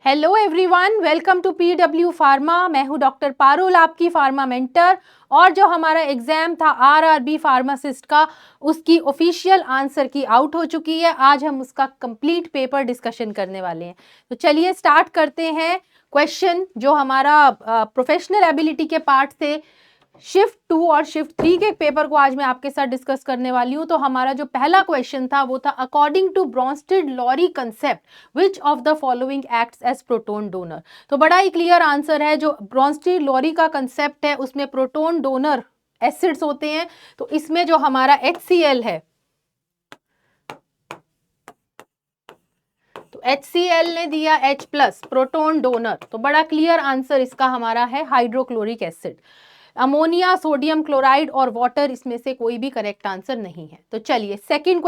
Hello everyone, welcome to PW pharma. मैं हूं doctor Parul, आपकी फार्मा मेंटर। और जो हमारा एग्जाम था आरआरबी फार्मासिस्ट का, उसकी ऑफिशियल आंसर की आउट हो चुकी है। आज हम उसका कंप्लीट पेपर डिस्कशन करने वाले हैं। तो चलिए स्टार्ट करते हैं। क्वेश्चन जो हमारा प्रोफेशनल एबिलिटी के पार्ट से शिफ्ट 2 और शिफ्ट 3 के पेपर को आज मैं आपके साथ डिस्कस करने वाली हूं। तो हमारा जो पहला क्वेश्चन था वो था, according to Bronsted Lowry concept which of the following acts as proton donor. तो बड़ा ही क्लियर आंसर है। जो ब्रोंस्टेड-लॉरी का कंसेप्ट है उसमें प्रोटोन डोनर एसिड्स होते हैं। तो इसमें जो हमारा HCl है, तो HCl ने दिया H प्लस प्रोटोन डोनर। तो बड़ा क्लियर आंसर इसका हमारा है hydrochloric acid. Ammonia, sodium chloride और वाटर, इसमें से कोई भी करेक्ट आंसर नहीं है। तो चलिए सेकंड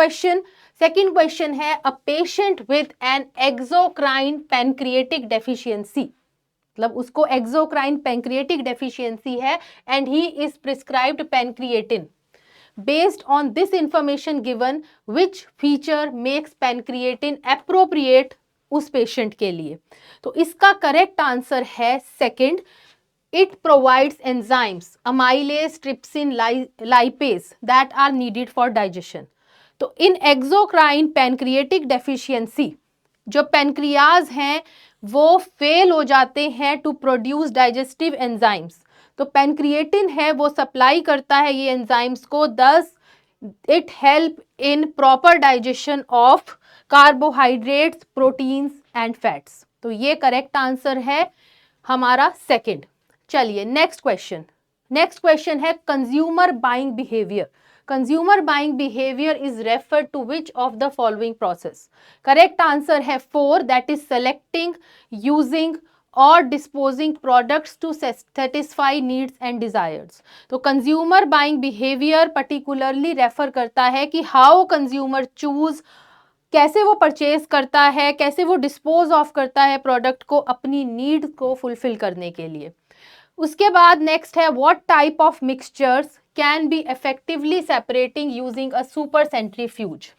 क्वेश्चन है, a patient with an exocrine pancreatic deficiency, मतलब उसको एक्सोक्राइन पैनक्रिएटिक डेफिशिएंसी है and he is prescribed pancreatin. Based on this information given, which feature makes pancreatin appropriate उस पेशेंट के लिए? तो इसका करेक्ट आंसर है second, it provides enzymes amylase, trypsin, lipase that are needed for digestion. तो इन exocrine pancreatic deficiency जो pancreas हैं वो फेल हो जाते हैं टू प्रोड्यूस डाइजेस्टिव एंजाइम्स। तो पैनक्रिएटिन है वो सप्लाई करता है ये एंजाइम्स को, thus it helps in proper digestion of carbohydrates, proteins and fats. तो ये करेक्ट आंसर है हमारा सेकंड। चलिए नेक्स्ट क्वेश्चन है, consumer buying behaviour. Consumer buying behaviour is referred to which of the following process? Correct answer है 4, that is selecting, using or disposing products to satisfy needs and desires. तो consumer buying behaviour particularly refer करता है कि how consumer choose, कैसे वो purchase करता है, कैसे वो डिस्पोज ऑफ करता है प्रोडक्ट को अपनी नीड को फुलफिल करने के लिए। उसके बाद नेक्स्ट है, what type of mixtures can be effectively separating using a super centrifuge.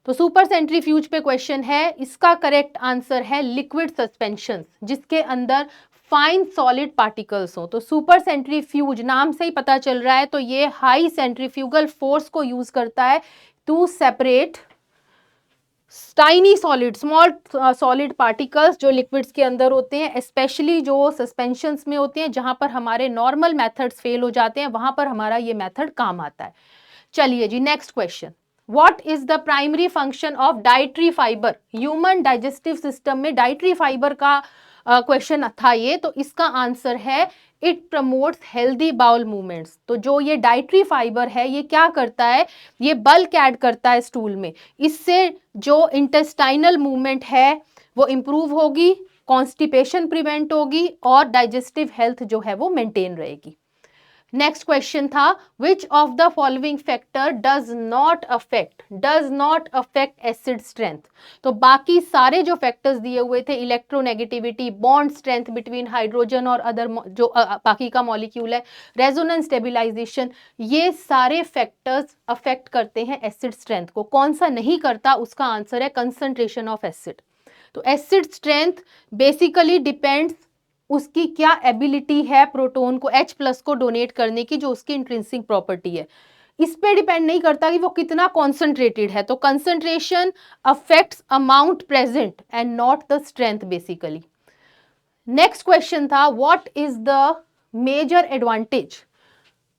तो सुपर सेंट्रीफ्यूज पे क्वेश्चन है, इसका करेक्ट आंसर है लिक्विड सस्पेंशन जिसके अंदर फाइन सॉलिड पार्टिकल्स हो। तो सुपर सेंट्रीफ्यूज नाम से ही पता चल रहा है, तो ये हाई सेंट्रीफ्यूगल फोर्स को यूज करता है to separate tiny solid, small solid particles जो लिक्विड्स के अंदर होते हैं, स्पेशली जो सस्पेंशंस में होते हैं, जहां पर हमारे नॉर्मल मेथड्स फेल हो जाते हैं वहां पर हमारा ये मेथड काम आता है। चलिए जी next question, what is the primary function of dietary fibre? Human digestive system में डाइटरी फाइबर का क्वेश्चन था ये। तो इसका आंसर है, it promotes healthy bowel movements. तो जो ये डाइटरी फाइबर है ये क्या करता है, ये बल्क ऐड करता है स्टूल में, इससे जो इंटेस्टाइनल मूवमेंट है वो इंप्रूव होगी, कॉन्स्टिपेशन प्रिवेंट होगी और डाइजेस्टिव हेल्थ जो है वो मेंटेन रहेगी। नेक्स्ट क्वेश्चन था, विच of the following factor does not affect acid strength? तो बाकी सारे जो फैक्टर्स दिए हुए थे, electronegativity, bond strength between hydrogen और अदर जो बाकी का मॉलिक्यूल है, रेजोनेंस स्टेबिलाईजेशन, ये सारे फैक्टर्स अफेक्ट करते हैं एसिड स्ट्रेंथ को। कौन सा नहीं करता? उसका आंसर है कंसंट्रेशन ऑफ एसिड। तो एसिड स्ट्रेंथ बेसिकली डिपेंड्स, उसकी क्या एबिलिटी है प्रोटोन को H प्लस को डोनेट करने की, जो उसकी इंट्रिंसिक प्रॉपर्टी है, इस पे डिपेंड नहीं करता कि वो कितना कॉन्सेंट्रेटेड है। तो concentration affects amount present and not the strength basically. Next question था, what is the major advantage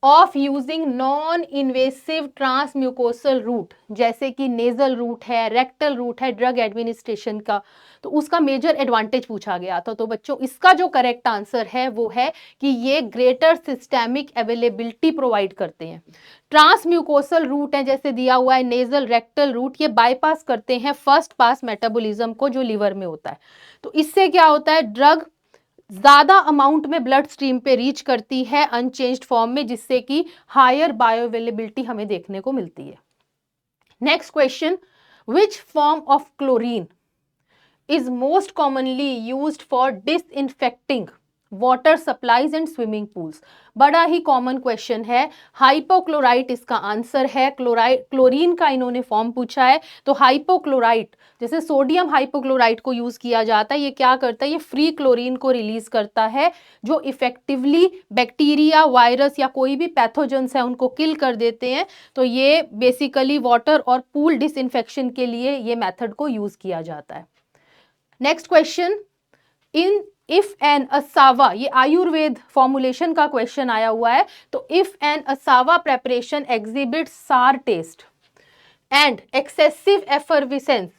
of using non invasive transmucosal route, जैसे कि नेजल रूट है, रेक्टल रूट है ड्रग एडमिनिस्ट्रेशन का, तो उसका मेजर एडवांटेज पूछा गया था। तो बच्चों इसका जो करेक्ट आंसर है वो है कि ये ग्रेटर सिस्टेमिक अवेलेबिलिटी प्रोवाइड करते हैं। ट्रांसम्यूकोसल रूट है जैसे दिया हुआ है नेजल, रेक्टल रूट, ये बाईपास करते हैं फर्स्ट पास मेटाबॉलिज्म को जो लिवर में होता है। तो इससे क्या होता है, ड्रग ज्यादा अमाउंट में ब्लड स्ट्रीम पे रीच करती है अनचेंज्ड फॉर्म में, जिससे कि हायर बायो अवेलेबिलिटी हमें देखने को मिलती है। Next question, which form of chlorine is most commonly used for disinfecting water supplies and swimming pools. बड़ा ही कॉमन क्वेश्चन है, हाइपोक्लोराइट इसका आंसर है। क्लोरीन का इन्होंने फॉर्म पूछा है, तो हाइपोक्लोराइट, जैसे सोडियम हाइपोक्लोराइट को यूज किया जाता है, ये क्या करता है, ये फ्री क्लोरीन को रिलीज करता है, जो इफेक्टिवली बैक्टीरिया, वायरस या कोई भी पैथोजेंस है उनको किल कर देते हैं। तो ये बेसिकली वाटर और पूल डिसइंफेक्शन के लिए ये मेथड को यूज किया जाता है। नेक्स्ट क्वेश्चन, इफ एन असावा, ये आयुर्वेद फॉर्मुलेशन का क्वेश्चन आया हुआ है, तो if an asava preparation exhibit sour taste and excessive effervescence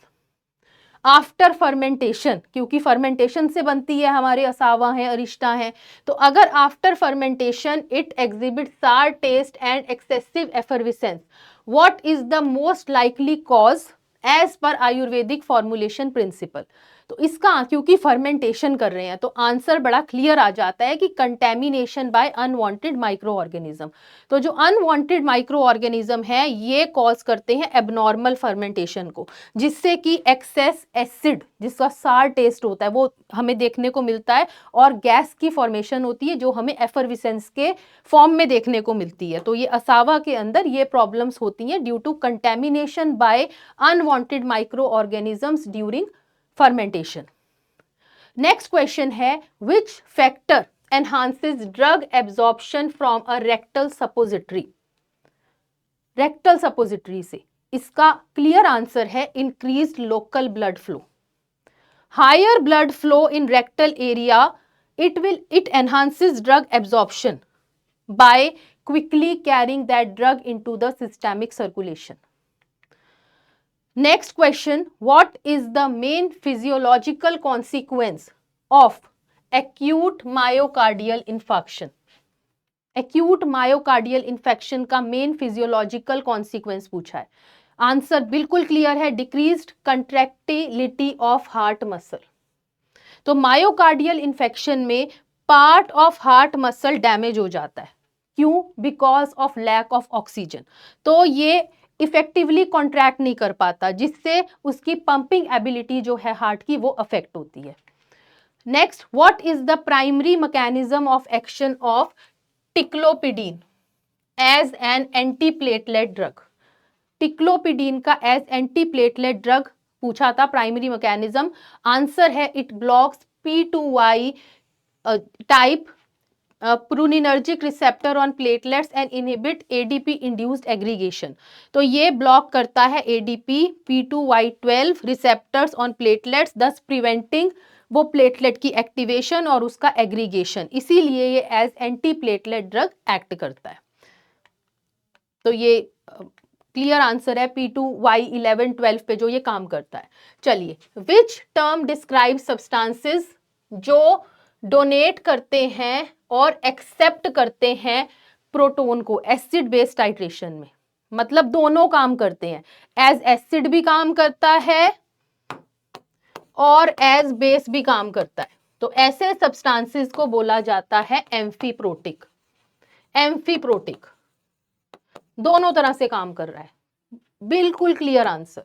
after fermentation, क्योंकि फर्मेंटेशन से बनती है, हमारे असावा है, अरिष्टा है, तो अगर after fermentation it exhibit sour taste and excessive effervescence, what is the most likely cause as per Ayurvedic formulation principal. तो इसका, क्योंकि फर्मेंटेशन कर रहे हैं, तो आंसर बड़ा क्लियर आ जाता है कि contamination by unwanted micro organism. तो जो अनवांटेड माइक्रो ऑर्गेनिज्म है ये कॉज करते हैं एबनॉर्मल फर्मेंटेशन को, जिससे कि एक्सेस एसिड, जिसका सार टेस्ट होता है, वो हमें देखने को मिलता है, और गैस की फॉर्मेशन होती है जो हमें एफर्विसेंस के फॉर्म में देखने को मिलती है। तो ये असावा के अंदर ये प्रॉब्लम्स होती हैं due to contamination by unwanted micro organisms during fermentation. Next question है, which factor enhances drug absorption from a rectal suppository. Rectal suppository से, इसका क्लियर आंसर है increased local blood flow. Higher blood flow in rectal area, it enhances drug absorption by quickly carrying that drug into the systemic circulation. Next question, what is the main physiological consequence of acute myocardial infarction? Acute myocardial infection का main physiological consequence पूछा है। Answer बिल्कुल clear है, decreased contractility of heart muscle। तो myocardial infection में part of heart muscle damage हो जाता है, क्यों? Because of lack of oxygen. तो ये इफेक्टिवली कॉन्ट्रैक्ट नहीं कर पाता, जिससे उसकी पंपिंग एबिलिटी जो है हार्ट की वो अफेक्ट होती है। Next, what is the primary mechanism of action of ticlopidine as an antiplatelet drug. Ticlopidine का एज एंटीप्लेटलेट ड्रग पूछा था, प्राइमरी मैकेनिज्म। आंसर है it blocks P2Y type purinergic receptor on platelets and inhibit ADP induced aggregation. तो ये block करता है ADP P2Y12 receptors on platelets, thus preventing वो platelet की एक्टिवेशन और उसका एग्रीगेशन, इसीलिए ये as antiplatelet drug act करता है। तो ये क्लियर आंसर है P2Y11 12 पे जो ये काम करता है। चलिए, विच टर्म डिस्क्राइब सब्सटेंसेस जो डोनेट करते हैं और एक्सेप्ट करते हैं प्रोटोन को एसिड बेस टाइट्रेशन में, मतलब दोनों काम करते हैं, एज एसिड भी काम करता है और एज बेस भी काम करता है। तो ऐसे सब्सटेंसेस को बोला जाता है एम्फीप्रोटिक। एम्फीप्रोटिक दोनों तरह से काम कर रहा है, बिल्कुल क्लियर आंसर।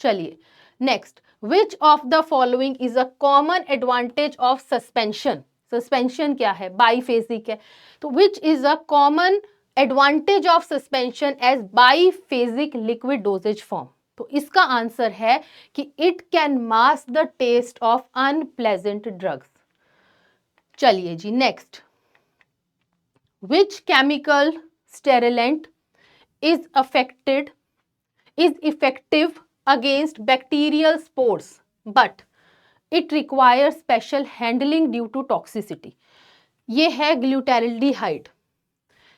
चलिए next, which of the following is a common advantage of suspension. Suspension क्या है? बाईफेजिक है। तो which is a common advantage of suspension as biphasic liquid dosage form. तो इसका आंसर है कि it can mask the taste of unpleasant drugs. चलिए जी next, which chemical sterilant is effective against bacterial spores but it requires special handling due to toxicity। ये है ग्लूटाल्डिहाइड।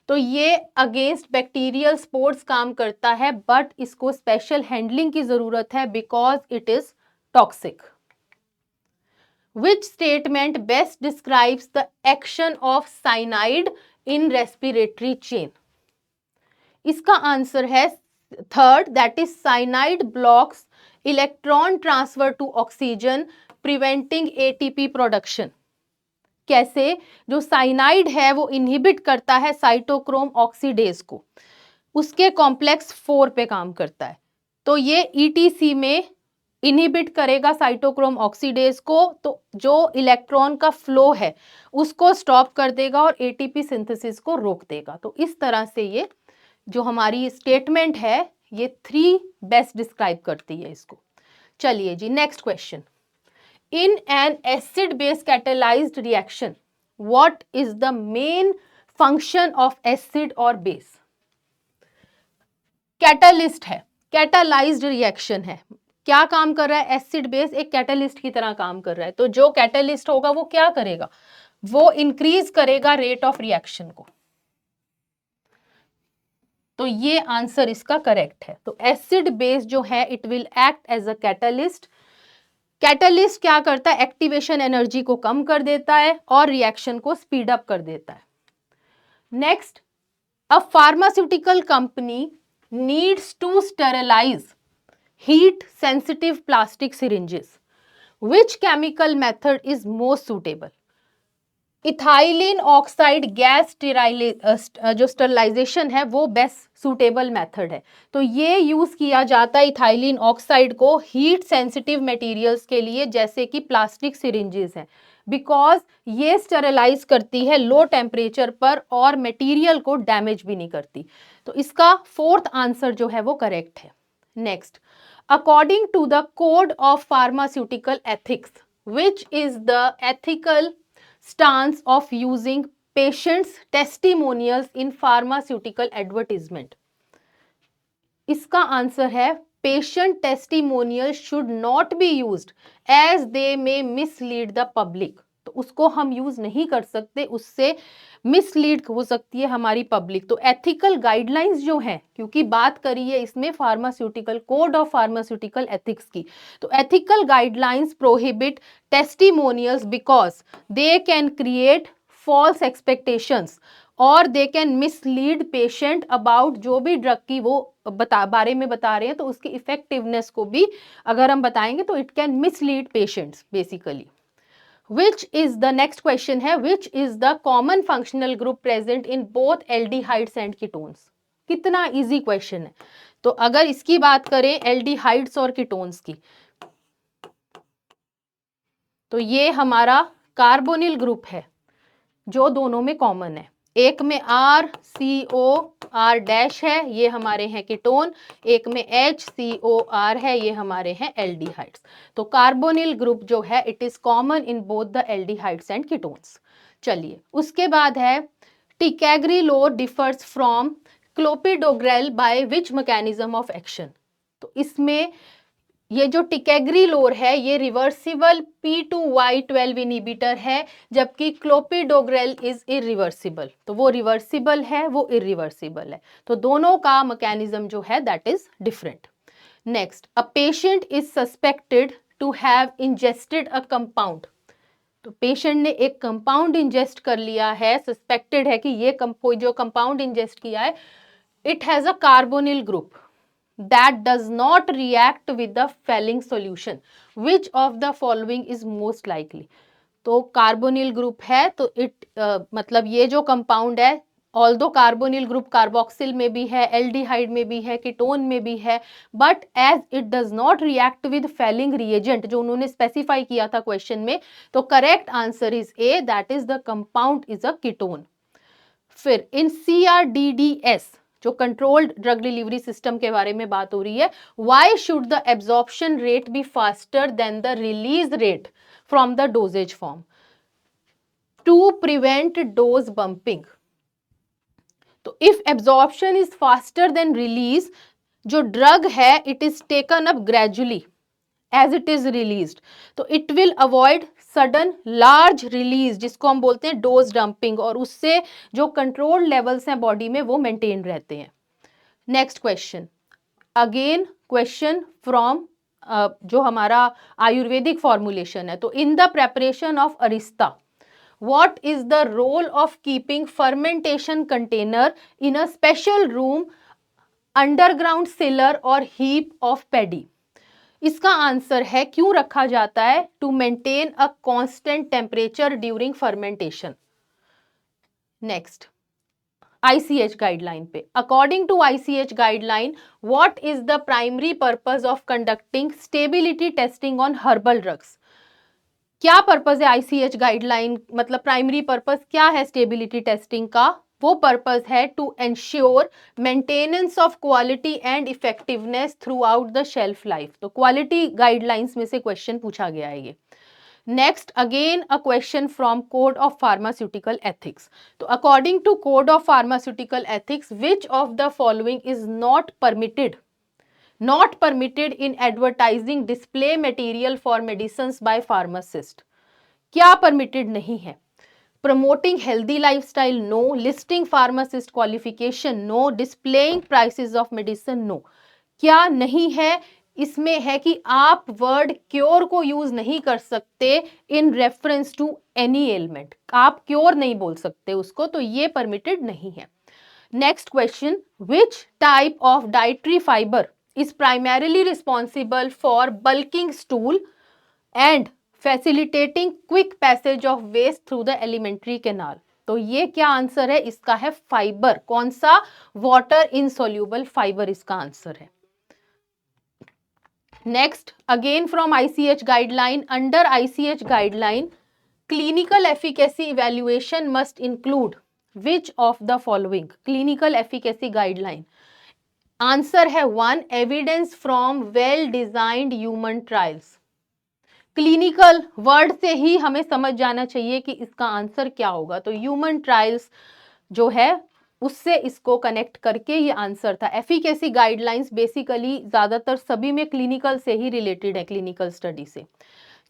तो ये अगेंस्ट बैक्टीरियल स्पोर्स काम करता है, बट इसको स्पेशल हैंडलिंग की जरूरत है because it is toxic. Which statement best describes the action of cyanide in respiratory chain? इसका आंसर है third, that is cyanide blocks electron transfer to oxygen preventing ATP production. कैसे? जो cyanide है वो inhibit करता है साइटोक्रोम ऑक्सीडेज को, उसके कॉम्प्लेक्स 4 पे काम करता है। तो ये ETC में इनहिबिट करेगा साइटोक्रोम ऑक्सीडेज को, तो जो इलेक्ट्रॉन का फ्लो है उसको स्टॉप कर देगा और एटीपी सिंथेसिस को रोक देगा। तो इस तरह से ये जो हमारी स्टेटमेंट है ये 3 बेस्ट डिस्क्राइब करती है इसको। चलिए जी, next question. In an acid base catalysed reaction what is the main function of acid और बेस? कैटालिस्ट है, कैटालाइज्ड रिएक्शन है, क्या काम कर रहा है? एसिड बेस एक कैटालिस्ट की तरह काम कर रहा है। तो जो कैटालिस्ट होगा वो क्या करेगा? वो इंक्रीज करेगा रेट ऑफ रिएक्शन को। तो ये आंसर इसका करेक्ट है। तो एसिड बेस जो है it will act as a catalyst. Catalyst क्या करता है? एक्टिवेशन एनर्जी को कम कर देता है और रिएक्शन को स्पीड अप कर देता है। Next, a pharmaceutical company needs to sterilise heat sensitive plastic syringes. Which chemical method is most suitable? Ethylene oxide gas जो स्टरलाइजेशन है वो बेस्ट सुटेबल मेथड है। तो ये यूज किया जाता है इथाइलिन ऑक्साइड को हीट सेंसिटिव मटेरियल्स के लिए, जैसे कि प्लास्टिक सिरिंजेस हैं, बिकॉज ये स्टरलाइज करती है लो टेम्परेचर पर और मटेरियल को डैमेज भी नहीं करती। तो इसका 4th आंसर जो है वो करेक्ट है। Next, according to the code of pharmaceutical ethics, which is the ethical stance of using patients' testimonials in pharmaceutical advertisement? इसका आंसर है patient testimonials should not be used as they may mislead the public. तो उसको हम use नहीं कर सकते, उससे mislead हो सकती है हमारी पब्लिक। तो एथिकल गाइडलाइंस जो है, क्योंकि बात करी है इसमें pharmaceutical code of pharmaceutical ethics की, तो ethical guidelines prohibit testimonials because they can create false expectations और they can mislead patient about जो भी ड्रग की वो बारे में बता रहे हैं, तो उसकी इफेक्टिवनेस को भी अगर हम बताएंगे तो it can mislead patients basically. Which is the next question है, which is the common functional group present in both aldehydes and ketones? कितना इजी क्वेश्चन है। तो अगर इसकी बात करें एल्डिहाइड्स और कीटोन्स की, तो ये हमारा कार्बोनिल ग्रुप है जो दोनों में कॉमन है। एक में RCOR- है, ये हमारे हैं कीटोन, एक में HCOR है, ये हमारे हैं एल्डिहाइड्स। तो कार्बोनिल ग्रुप जो है it is common in both the aldehydes and ketones. चलिए, उसके बाद है टिकैग्रिलोर differs from clopidogrel by which mechanism of action? तो इसमें ये जो टिकैग्रिलोर है ये रिवर्सिबल P2Y12 इनहिबिटर है, जबकि क्लोपिडोग्रेल इज इरिवर्सिबल। तो वो रिवर्सिबल है, वो इरिवर्सिबल है, तो दोनों का मैकेनिज्म जो है that is different. Next, a patient is suspected to have ingested a compound. तो पेशेंट ने एक कंपाउंड इंजेस्ट कर लिया है, सस्पेक्टेड है कि ये कोई जो कंपाउंड इंजेस्ट किया है it has a carbonyl group that does not react with the Fehling solution. Which of the following is most likely? तो कार्बोनिल ग्रुप है, तो मतलब ये जो कंपाउंड है, ऑल्दो कार्बोनिल ग्रुप कार्बोक्सिल में भी है, एल्डिहाइड में भी है, कीटोन में भी है, but as it does not react with Fehling reagent जो उन्होंने स्पेसिफाई किया था क्वेश्चन में, तो correct answer is A, that is the compound is a ketone. फिर इन CRDDS जो कंट्रोल्ड ड्रग डिलीवरी सिस्टम के बारे में बात हो रही है, why should the absorption rate be faster than the release rate from the dosage form? To prevent dose dumping. तो if absorption is faster than release, जो ड्रग है it is taken up gradually as it is released, तो it will avoid sudden large release जिसको हम बोलते हैं dose dumping, और उससे जो कंट्रोल लेवल्स हैं बॉडी में वो मेंटेन रहते हैं। Next question, again question from जो हमारा आयुर्वेदिक फॉर्मुलेशन है, तो in the preparation of arishta what is the role of keeping fermentation container in a special room underground cellar और हीप ऑफ पैडी? इसका आंसर है क्यों रखा जाता है? To maintain a constant temperature during fermentation. Next, ICH guideline पे. According to ICH guideline, what is the primary purpose of conducting stability testing on herbal drugs? क्या purpose है ICH guideline, मतलब प्राइमरी पर्पस क्या है stability testing का? वो purpose है to ensure maintenance of quality and effectiveness throughout the shelf life. तो quality guidelines में से क्वेश्चन पूछा गया है ये. Next, again a question from code of pharmaceutical ethics. तो according to code of pharmaceutical ethics, which of the following is not permitted in advertising display material for medicines by pharmacist? क्या permitted नहीं है? Promoting healthy lifestyle, no. Listing pharmacist qualification, no. Displaying prices of medicine, no. क्या नहीं है? इसमें है कि आप वर्ड क्योर को यूज नहीं कर सकते in reference to any element. आप क्योर नहीं बोल सकते उसको, तो ये परमिटेड नहीं है. Next question, which type of dietary fibre is primarily responsible for bulking stool and facilitating quick passage of waste through the alimentary canal? तो ये क्या आंसर है इसका? है फाइबर. कौन सा? वाटर इनसोल्यूबल फाइबर इसका आंसर है. Next, again from ICH guideline. Under ICH guideline, clinical efficacy evaluation must include which of the following? Clinical efficacy guideline answer है 1, evidence from well designed human trials. Clinical word से ही हमें समझ जाना चाहिए कि इसका आंसर क्या होगा. तो ह्यूमन ट्रायल्स जो है उससे इसको कनेक्ट करके ये आंसर था. एफिकेसी गाइडलाइंस बेसिकली ज्यादातर सभी में क्लिनिकल से ही रिलेटेड है, क्लिनिकल स्टडी से.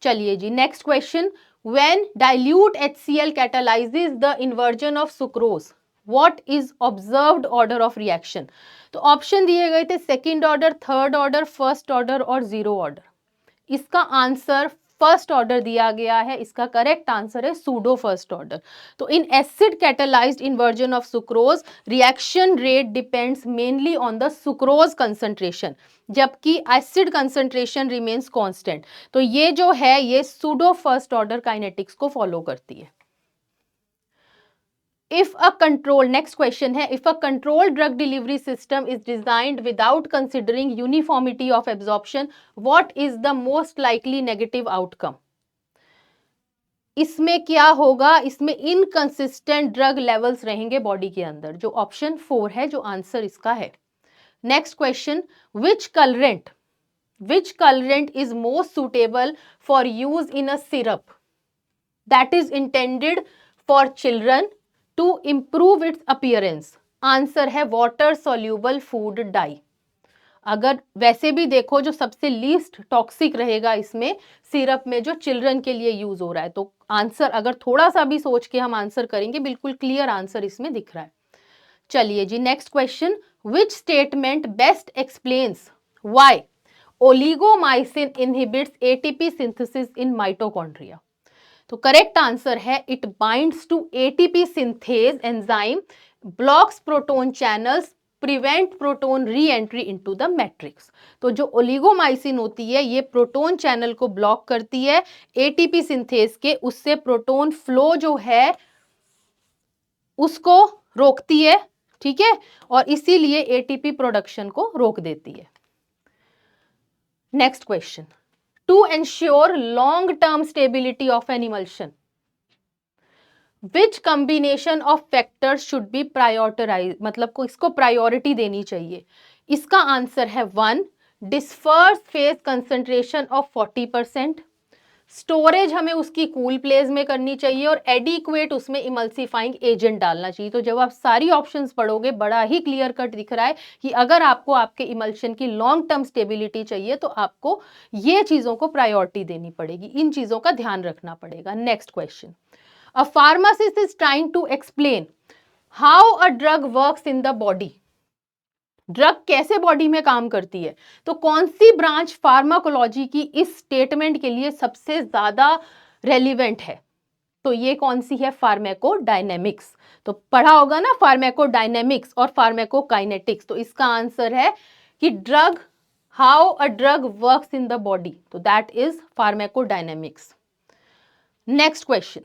चलिए जी, next question, when dilute HCl catalyses the inversion of sucrose, what is observed order of reaction? तो ऑप्शन दिए गए थे second order, third order, first order और जीरो ऑर्डर. इसका आंसर फर्स्ट ऑर्डर दिया गया है. इसका करेक्ट आंसर है सूडो फर्स्ट ऑर्डर. तो in acid catalysed inversion of sucrose, reaction rate depends mainly on the sucrose concentration, जबकि एसिड कंसंट्रेशन रिमेन्स कांस्टेंट. तो ये जो है ये सूडो फर्स्ट ऑर्डर काइनेटिक्स को फॉलो करती है. If a control, next question है, if a controlled drug delivery system is designed without considering uniformity of absorption, what is the most likely negative outcome? इसमें क्या होगा? इसमें इनकंसिस्टेंट ड्रग लेवल्स रहेंगे body के अंदर, जो ऑप्शन 4 है जो आंसर इसका है. Next question, which colorant is most suitable for use in a syrup that is intended for children to improve its appearance? Answer है वाटर सोल्यूबल फूड डाई. अगर वैसे भी देखो जो सबसे लीस्ट टॉक्सिक रहेगा इसमें सिरप में जो चिल्ड्रन के लिए यूज हो रहा है, तो आंसर अगर थोड़ा सा भी सोच के हम आंसर करेंगे बिल्कुल क्लियर आंसर इसमें दिख रहा है. चलिए जी, next question, which statement best explains why oligomycin inhibits ATP synthesis in mitochondria? तो करेक्ट आंसर है it binds to ATP synthase enzyme, blocks proton channels, prevent proton reentry into the matrix. तो जो ओलिगोमाइसिन होती है ये proton channel को block करती है ATP सिंथेज के, उससे प्रोटोन फ्लो जो है उसको रोकती है, ठीक है, और इसीलिए ATP प्रोडक्शन को रोक देती है. Next question, to ensure long term stability of an emulsion, which combination of factors should be prioritized? मतलब को इसको प्रायोरिटी देनी चाहिए. इसका आंसर है 1, disperse phase concentration of 40%, storage हमें उसकी कूल प्लेस में करनी चाहिए और एडिक्वेट उसमें इमल्सिफाइंग एजेंट डालना चाहिए. तो जब आप सारी ऑप्शंस पढ़ोगे बड़ा ही क्लियर कट दिख रहा है कि अगर आपको आपके इमल्शन की लॉन्ग टर्म स्टेबिलिटी चाहिए तो आपको ये चीजों को प्रायोरिटी देनी पड़ेगी, इन चीजों का ध्यान रखना पड़ेगा. Next question, a pharmacist is trying to explain how a drug works in the body. Drug कैसे बॉडी में काम करती है? तो कौन सी ब्रांच फार्माकोलॉजी की इस स्टेटमेंट के लिए सबसे ज्यादा रेलिवेंट है? तो ये कौन सी है? फार्माकोडायनेमिक्स. तो पढ़ा होगा ना फार्माकोडायनेमिक्स और फार्माकोकाइनेटिक्स. तो इसका आंसर है कि drug, how a drug works in the body, तो that is pharmacodynamics. Next question,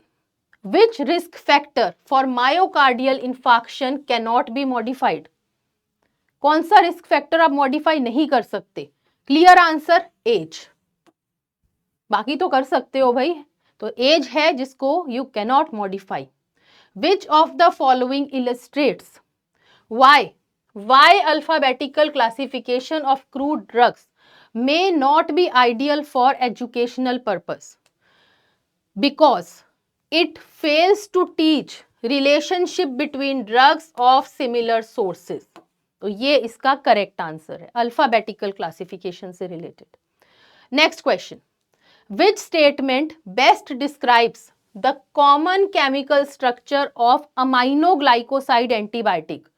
which risk factor for myocardial infarction can not be modified? कौन सा रिस्क फैक्टर आप मॉडिफाई नहीं कर सकते? क्लियर आंसर एज, बाकी तो कर सकते हो भाई, तो एज है जिसको you can not modify. Which of the following illustrates why alphabetical classification of crude drugs may not be ideal for educational purpose? Because it fails to teach relationship between drugs of similar sources. तो ये इसका correct answer है, alphabetical classification से related. Next question, which statement best describes the common chemical structure of aminoglycoside antibiotic?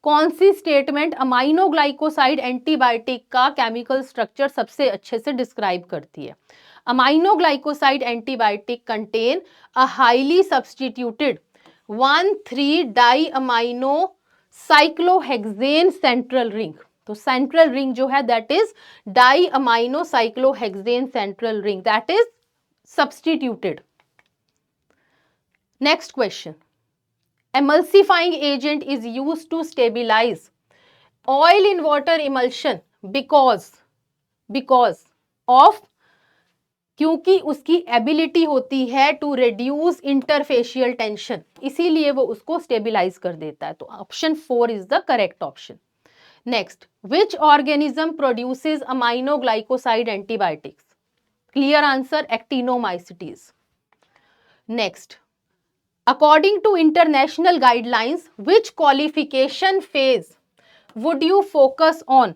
कौन सी statement aminoglycoside antibiotic का chemical structure सबसे अच्छे से डिस्क्राइब करती है? Aminoglycoside antibiotic contain a highly substituted 1,3-डाई अमाइनो साइक्लोहेक्सेन सेंट्रल रिंग। तो सेंट्रल रिंग जो है that is diamino cyclohexane central ring, that is substituted. Next question, emulsifying agent is used to stabilize oil in water emulsion because of, क्योंकि उसकी ability होती है to reduce interfacial tension, इसीलिए वो उसको stabilise कर देता है। तो option 4 is the correct option. Next, which organism produces aminoglycoside antibiotics? Clear answer actinomycetes. Next, according to international guidelines, which qualification phase would you focus on?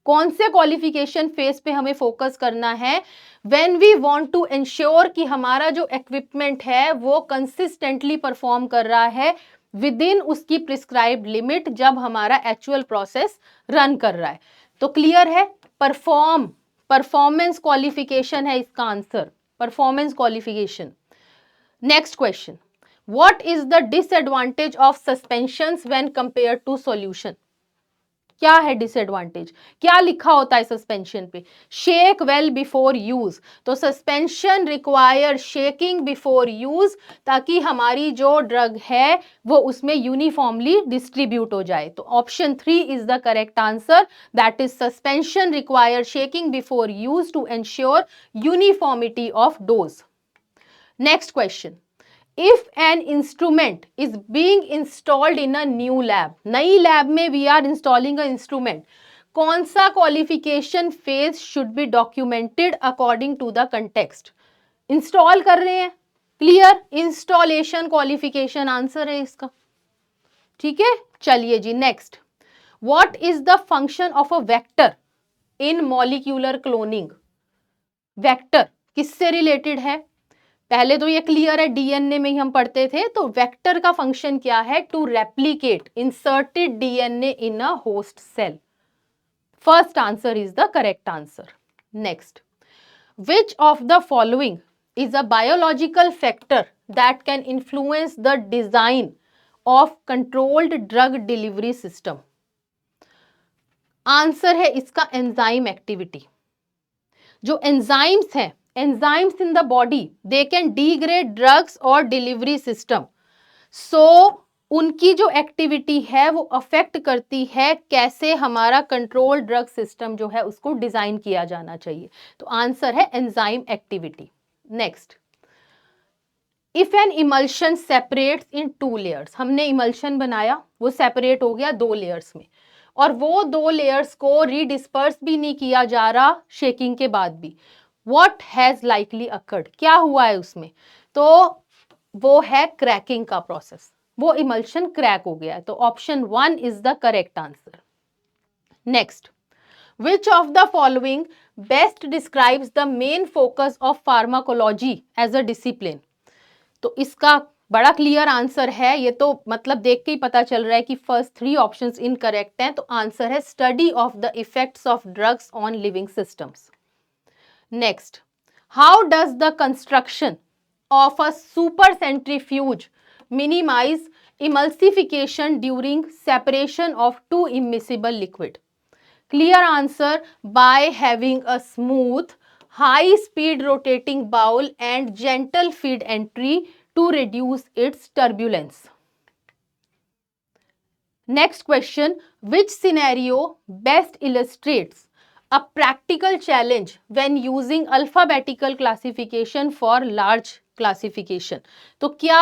कौन से qualification phase पे हमें फोकस करना है when we want to ensure कि हमारा जो equipment है वो कंसिस्टेंटली परफॉर्म कर रहा है विद इन उसकी प्रिस्क्राइब्ड लिमिट, जब हमारा एक्चुअल प्रोसेस रन कर रहा है। तो क्लियर है, परफॉर्मेंस क्वालिफिकेशन है इसका answer, performance qualification. Next question, what is the disadvantage of suspensions when compared to solution? क्या है डिसएडवांटेज? क्या लिखा होता है सस्पेंशन पे? Shake well before use. तो suspension require shaking before use, ताकि हमारी जो ड्रग है वो उसमें यूनिफॉर्मली डिस्ट्रीब्यूट हो जाए। तो option 3 is the correct answer, that is suspension require shaking before use to ensure uniformity of dose. Next question, if an instrument is being installed in a new lab, नई lab में we are installing a instrument, कौन सा qualification phase should be documented according to the context? Install कर रहे हैं, clear, installation qualification answer है इसका। ठीक है, चलिए जी next, what is the function of a vector in molecular cloning? Vector किससे रिलेटेड है? पहले तो ये क्लियर है, डीएनए में ही हम पढ़ते थे। तो वेक्टर का फंक्शन क्या है? To replicate inserted DNA in a host cell. First answer is the correct answer. Next, which of the following is a biological factor that can influence the design of controlled drug delivery system? Answer है इसका enzyme activity. जो enzymes हैं, enzymes in the body, they can degrade drugs or delivery system. So उनकी जो activity है वो affect करती है कैसे हमारा कंट्रोल ड्रग सिस्टम जो है उसको डिजाइन किया जाना चाहिए। तो आंसर है enzyme activity. Next, if N emulsion separates in 2 layers, हमने इमल्शन बनाया, वो सेपरेट हो गया 2 लेयर्स में, और वो 2 लेयर्स को रीडिस्पर्स भी नहीं किया जा रहा शेकिंग के बाद भी, What has likely occurred? क्या हुआ है उसमें? तो वो है क्रैकिंग का प्रोसेस, वो इमल्शन क्रैक हो गया है। तो option 1 is the correct answer. Next, which of the following best describes the main focus of pharmacology as a discipline? तो इसका बड़ा क्लियर आंसर है, ये तो मतलब देख के ही पता चल रहा है कि फर्स्ट 3 ऑप्शंस इनकरेक्ट हैं। तो आंसर है study of the effects of drugs on living systems. Next, how does the construction of a supercentrifuge minimize emulsification during separation of 2 immiscible liquid? Clear answer, by having a smooth, high speed rotating bowl and gentle feed entry to reduce its turbulence. Next question, which scenario best illustrates a practical challenge when using alphabetical classification for large classification? तो क्या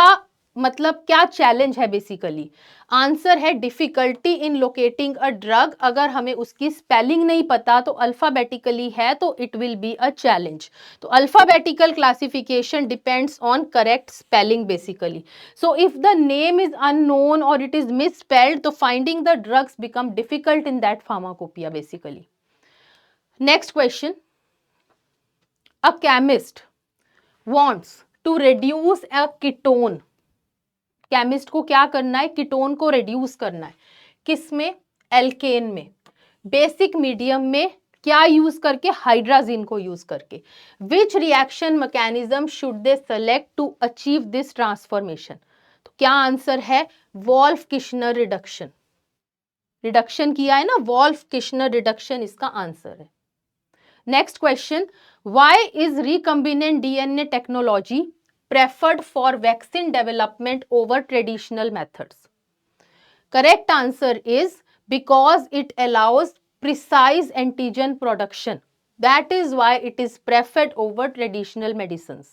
मतलब क्या challenge है basically? Answer है difficulty in locating a drug. अगर हमें उसकी spelling नहीं पता तो अल्फाबेटिकली है तो it will be a challenge. तो alphabetical classification depends on correct spelling basically. So if the name is unknown or it is misspelled, तो finding the drugs become difficult in that pharmacopoeia basically. Next question. A chemist wants to reduce a ketone. Chemist को क्या करना है? Ketone को reduce करना है. किसमें? Alkene में. बेसिक मीडियम में क्या यूज करके? हाइड्राजीन को यूज करके. Which reaction mechanism should they select to achieve this transformation? तो क्या आंसर है? Wolf Kishner reduction. रिडक्शन किया है ना, वॉल्फ किश्नर रिडक्शन इसका आंसर है. Next question, why is recombinant DNA technology preferred for vaccine development over traditional methods? Correct answer is because it allows precise antigen production. That is why it is preferred over traditional medicines.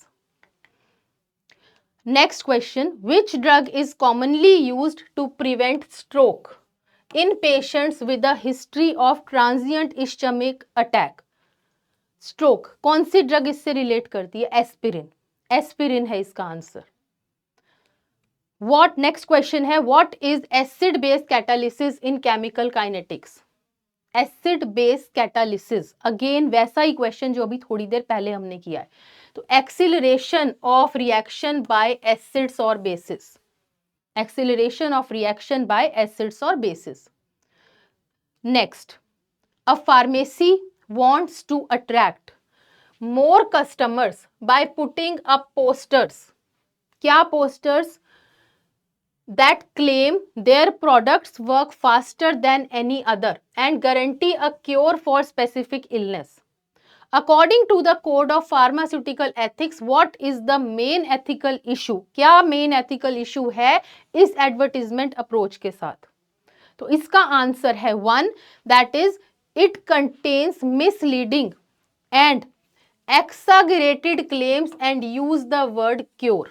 Next question, which drug is commonly used to prevent stroke in patients with a history of transient ischemic attack? Stroke कौन सी drug इससे relate करती है? Aspirin. Aspirin है इसका answer. What next question है, what is acid base catalysis in chemical kinetics? Acid base catalysis again वैसा ही question जो अभी थोड़ी देर पहले हमने किया है. तो acceleration of reaction by acids और bases. Acceleration of reaction by acids और bases. Next, a pharmacy wants to attract more customers by putting up posters. क्या posters? That claim their products work faster than any other and guarantee a cure for specific illness. According to the code of pharmaceutical ethics, what is the main ethical issue? क्या main ethical issue है इस advertisement approach के साथ? तो इसका answer है 1, that is it contains misleading and exaggerated claims and use the word cure.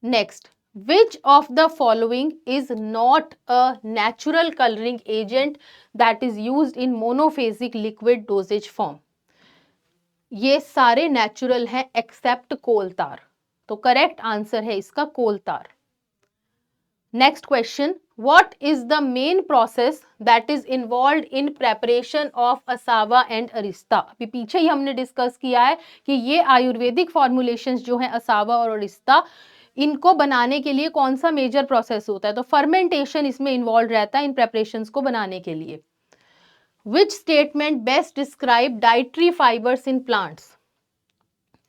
Next, which of the following is not a natural coloring agent that is used in monophasic liquid dosage form? ये सारे natural हैं accept कोलतार. तो correct answer है इसका coal tar. Next question, what is the main process that is involved in preparation of asava and arista? अभी पीछे ही हमने discuss किया है कि ये आयुर्वेदिक फॉर्मुलेशंस जो हैं असावा और अरिस्ता, इनको बनाने के लिए कौन सा मेजर प्रोसेस होता है? तो फर्मेंटेशन इसमें इन्वॉल्व रहता है इन प्रेपरेशंस को बनाने के लिए. Which statement best describe dietary fibres in plants?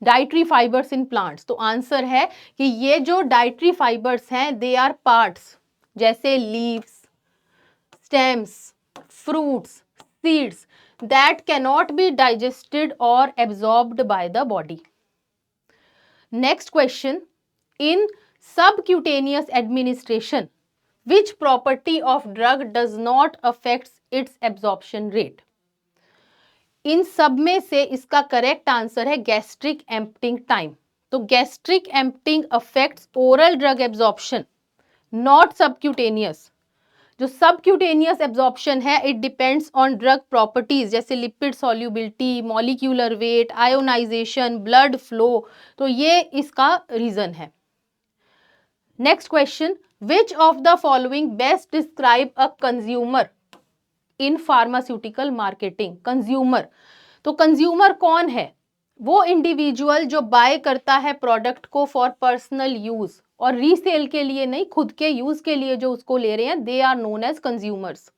Dietary fibres in plants. तो आंसर है कि ये जो डाइटरी फाइबर्स हैं दे आर पार्ट्स, जैसे leaves, stems, fruits, seeds that cannot be digested और absorbed by the body. Next question, in subcutaneous administration which property of drug does not affect its absorption rate? इन सब में से इसका correct answer है gastric emptying time. तो gastric emptying affects oral drug absorption, not subcutaneous. जो subcutaneous absorption है it depends on drug properties, जैसे lipid solubility, molecular weight, ionisation, blood flow. तो ये इसका रीजन है. Next question, which of the following best describe a consumer in pharmaceutical marketing? Consumer, तो consumer कौन है? वो इंडिविजुअल जो बाय करता है प्रोडक्ट को फॉर पर्सनल यूज और रीसेल के लिए नहीं, खुद के यूज के लिए जो उसको ले रहे हैं, they are known as consumers.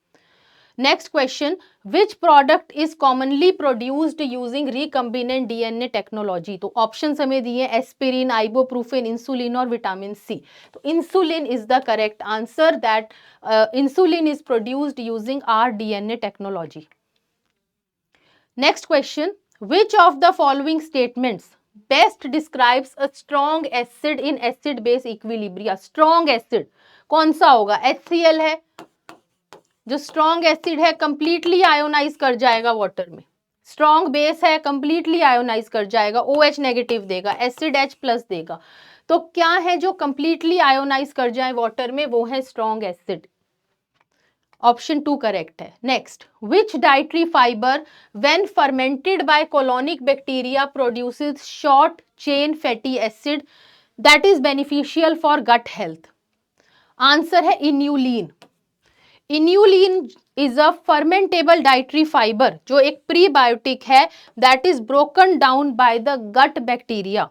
Next question, which product is commonly produced using recombinant DNA technology? तो ऑप्शन हमें दिए एस्पिरिन, आइबोप्रूफिन, इंसुलिन और विटामिन सी. तो insulin is the correct answer, that insulin is produced using r DNA technology. Next question, which of the following statements best describes a strong acid in acid base equilibria. Strong acid कौन सा होगा? HCl है, जो strong acid है completely ionise कर जाएगा water में। Strong base है, कंप्लीटली आयोनाइज कर जाएगा, OH नेगेटिव देगा, एसिड H प्लस देगा। तो क्या है जो कंप्लीटली आयोनाइज कर जाए वाटर में? वो है स्ट्रॉन्ग एसिड। ऑप्शन 2 करेक्ट है। Next, which dietary fibre when fermented by colonic bacteria produces short chain fatty acid that is beneficial for gut health? Answer है inulin. Inulin is a fermentable dietary fibre जो एक prebiotic है that is broken down by the gut bacteria.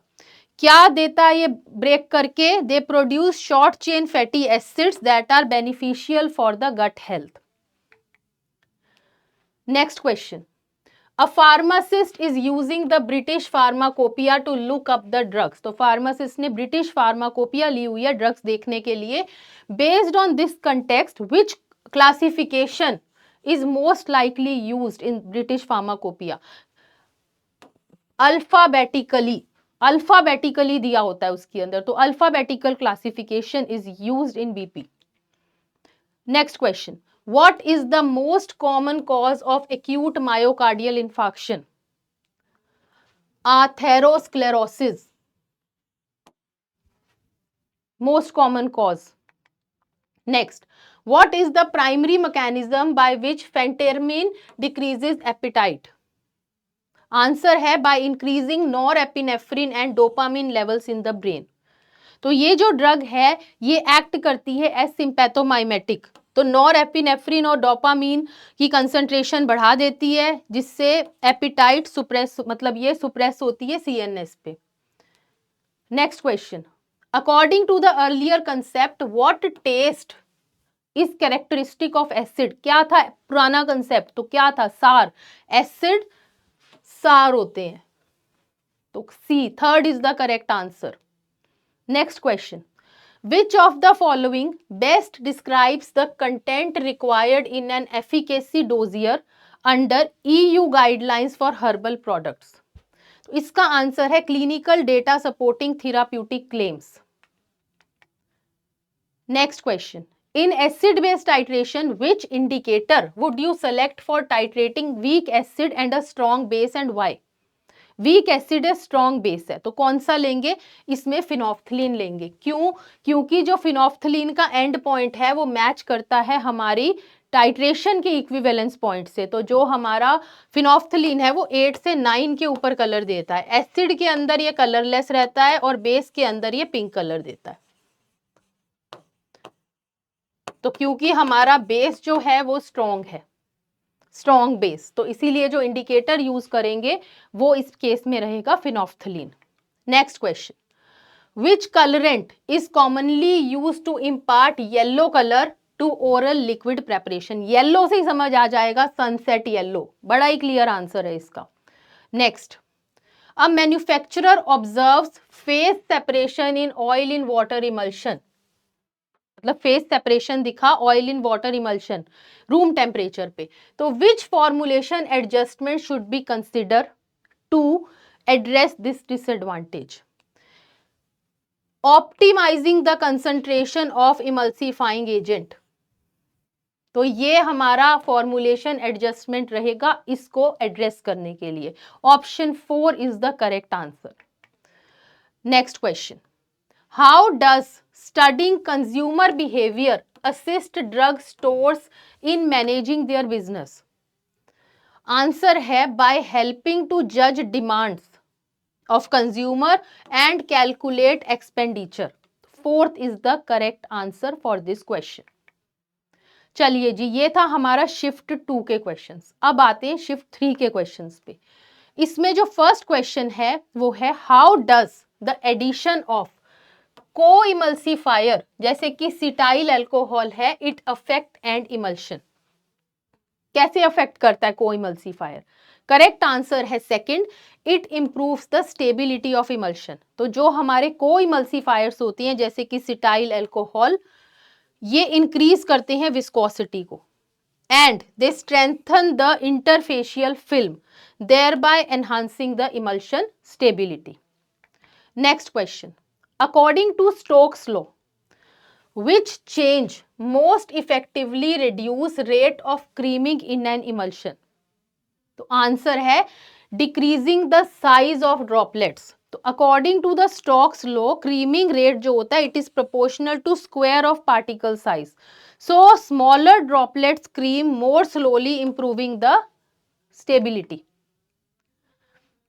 क्या देता है ये break करके? They produce short chain fatty acids that are beneficial for the gut health. Next question, a pharmacist is using the British Pharmacopoeia to look up the drugs. तो pharmacist ने British Pharmacopoeia ली हुई है drugs देखने के लिए। Based on this context which classification is most likely used in British Pharmacopoeia? Alphabetically दिया होता है उसके अंदर, तो alphabetical classification is used in BP। Next question, what is the most common cause of acute myocardial infarction? Atherosclerosis, most common cause. Next, what is the primary mechanism by which phentermine decreases appetite? Answer है by increasing norepinephrine and dopamine levels in the brain. तो ये जो drug है ये act करती है as sympathomimetic, तो norepinephrine और डोपामीन की कंसंट्रेशन बढ़ा देती है जिससे एपिटाइट सुप्रेस, मतलब ये सुप्रेस होती है CNS पे। Next question, according to the earlier concept what test is characteristic of acid? क्या था पुराना कंसेप्ट? तो क्या था? सार। एसिड सार होते हैं, तो C, third is the correct answer. Next question, which of the following best describes the content required in an efficacy dossier under EU guidelines for herbal products? तो इसका आंसर है clinical data supporting therapeutic claims. Next question, in acid based titration which indicator would you select for titrating weak acid and a strong base and why? Weak acid है, strong base है, तो कौन सा लेंगे? इसमें phenolphthalein लेंगे। क्यों? क्योंकि जो फिनोफ्थलीन का एंड पॉइंट है वो मैच करता है हमारी टाइट्रेशन के इक्विवेलेंस पॉइंट से। तो जो हमारा फिनोफ्थलीन है वो 8 से 9 के ऊपर कलर देता है, एसिड के अंदर ये कलरलेस रहता है और बेस के अंदर ये पिंक कलर देता है। तो क्योंकि हमारा बेस जो है वो स्ट्रॉन्ग है, स्ट्रॉन्ग बेस, तो इसीलिए जो इंडिकेटर यूज करेंगे वो इस केस में रहेगा phenolphthalein. Next question, which colourant is commonly use to impart yellow colour to oral liquid preparation? Yellow से ही समझ आ जाएगा, सनसेट येलो, बड़ा ही क्लियर आंसर है इसका। Next, a manufacturer observes phase separation in oil in water emulsion, मतलब phase separation दिखा oil in water emulsion room temperature पे, तो which formulation adjustment should be consider to address this disadvantage? Optimising the concentration of emulsifying agent, तो ये हमारा formulation adjustment रहेगा इसको address करने के लिए। Option 4 is the correct answer. Next question, how does studying consumer behavior assist drug stores in managing their business? Answer है by helping to judge demands of consumer and calculate expenditure. Fourth is the correct answer for this question. चलिए जी, ये था हमारा shift 2 के questions. अब आते हैं shift 3 के क्वेश्चंस पे। इसमें जो फर्स्ट क्वेश्चन है वो है how does the addition of co emulsifier जैसे कि सिटाइल अल्कोहल है इट अफेक्ट एंड इमल्शन? कैसे अफेक्ट करता है को इमल्सिफायर? करेक्ट आंसर है second, it improves the stability of emulsion. तो जो हमारे को इमल्सिफायर्स होती हैं जैसे कि सिटाइल अल्कोहल, ये इंक्रीज करते हैं विस्कोसिटी को and they strengthen the interfacial film thereby enhancing the emulsion stability. Next question, according to Stokes law which change most effectively reduce rate of creaming in an emulsion? तो answer है decreasing the size of droplets. तो according to the Stokes law creaming rate जो होता है it is proportional to square of particle size, so smaller droplets cream more slowly improving the stability.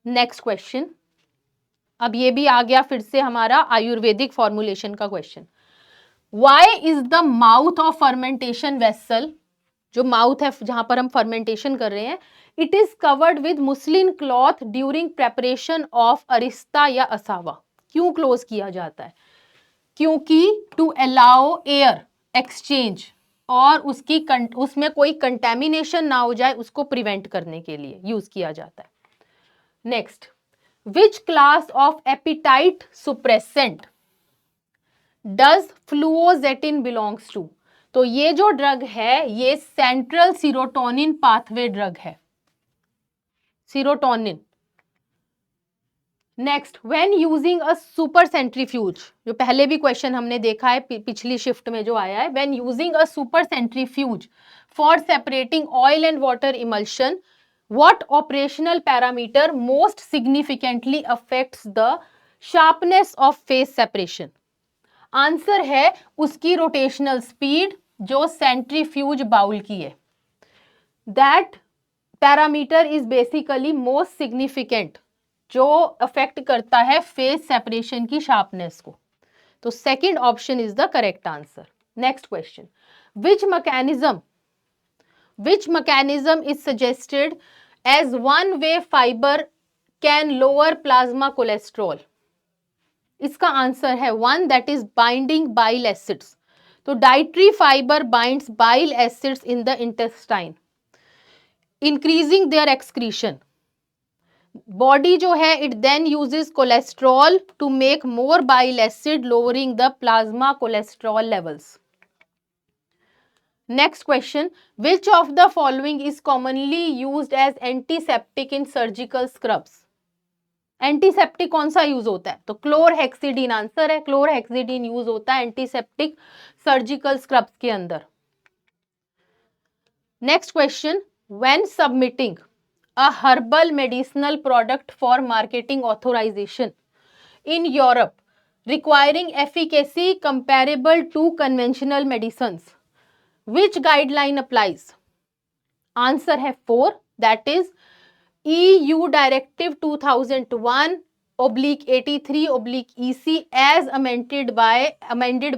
Next question, अब ये भी आ गया फिर से हमारा आयुर्वेदिक फॉर्मुलेशन का question. Why is the mouth of fermentation vessel, जो माउथ है जहां पर हम फर्मेंटेशन कर रहे हैं, it is covered with muslin cloth during preparation of Arista या असावा? क्यों क्लोज किया जाता है? क्योंकि टू अलाउ एयर एक्सचेंज और उसमें कोई कंटेमिनेशन ना हो जाए उसको प्रिवेंट करने के लिए यूज किया जाता है। Next, which class of appetite suppressant does fluoxetine belongs to? तो ये जो ड्रग है ये सेंट्रल सीरोटोनिन पाथवे ड्रग है, serotonin. Next, when using a super centrifuge, जो पहले भी क्वेश्चन हमने देखा है पिछली शिफ्ट में जो आया है, when using a super centrifuge for separating oil and water emulsion, what operational parameter most significantly affects the sharpness of phase separation? Answer है उसकी रोटेशनल स्पीड जो सेंट्रीफ्यूज बाउल की है। That parameter is basically most significant जो affect करता है phase separation की sharpness को। तो second option is the correct answer. Next question, which mechanism is suggested as one way fibre can lower plasma cholesterol? इसका answer है one that is binding bile acids. तो dietary fibre binds bile acids in the intestine increasing their excretion. Body जो है it then uses cholesterol to make more bile acid lowering the plasma cholesterol levels. Next question, which of the following is commonly used as antiseptic in surgical scrubs? Antiseptic कौन सा use होता है? तो chlorhexidine answer है, chlorhexidine use होता है antiseptic surgical scrubs के अंदर। Next question, when submitting a herbal medicinal product for marketing authorisation in Europe requiring efficacy comparable to conventional medicines, which guideline applies? Answer है 4, that is EU Directive 2001/83/EC as amended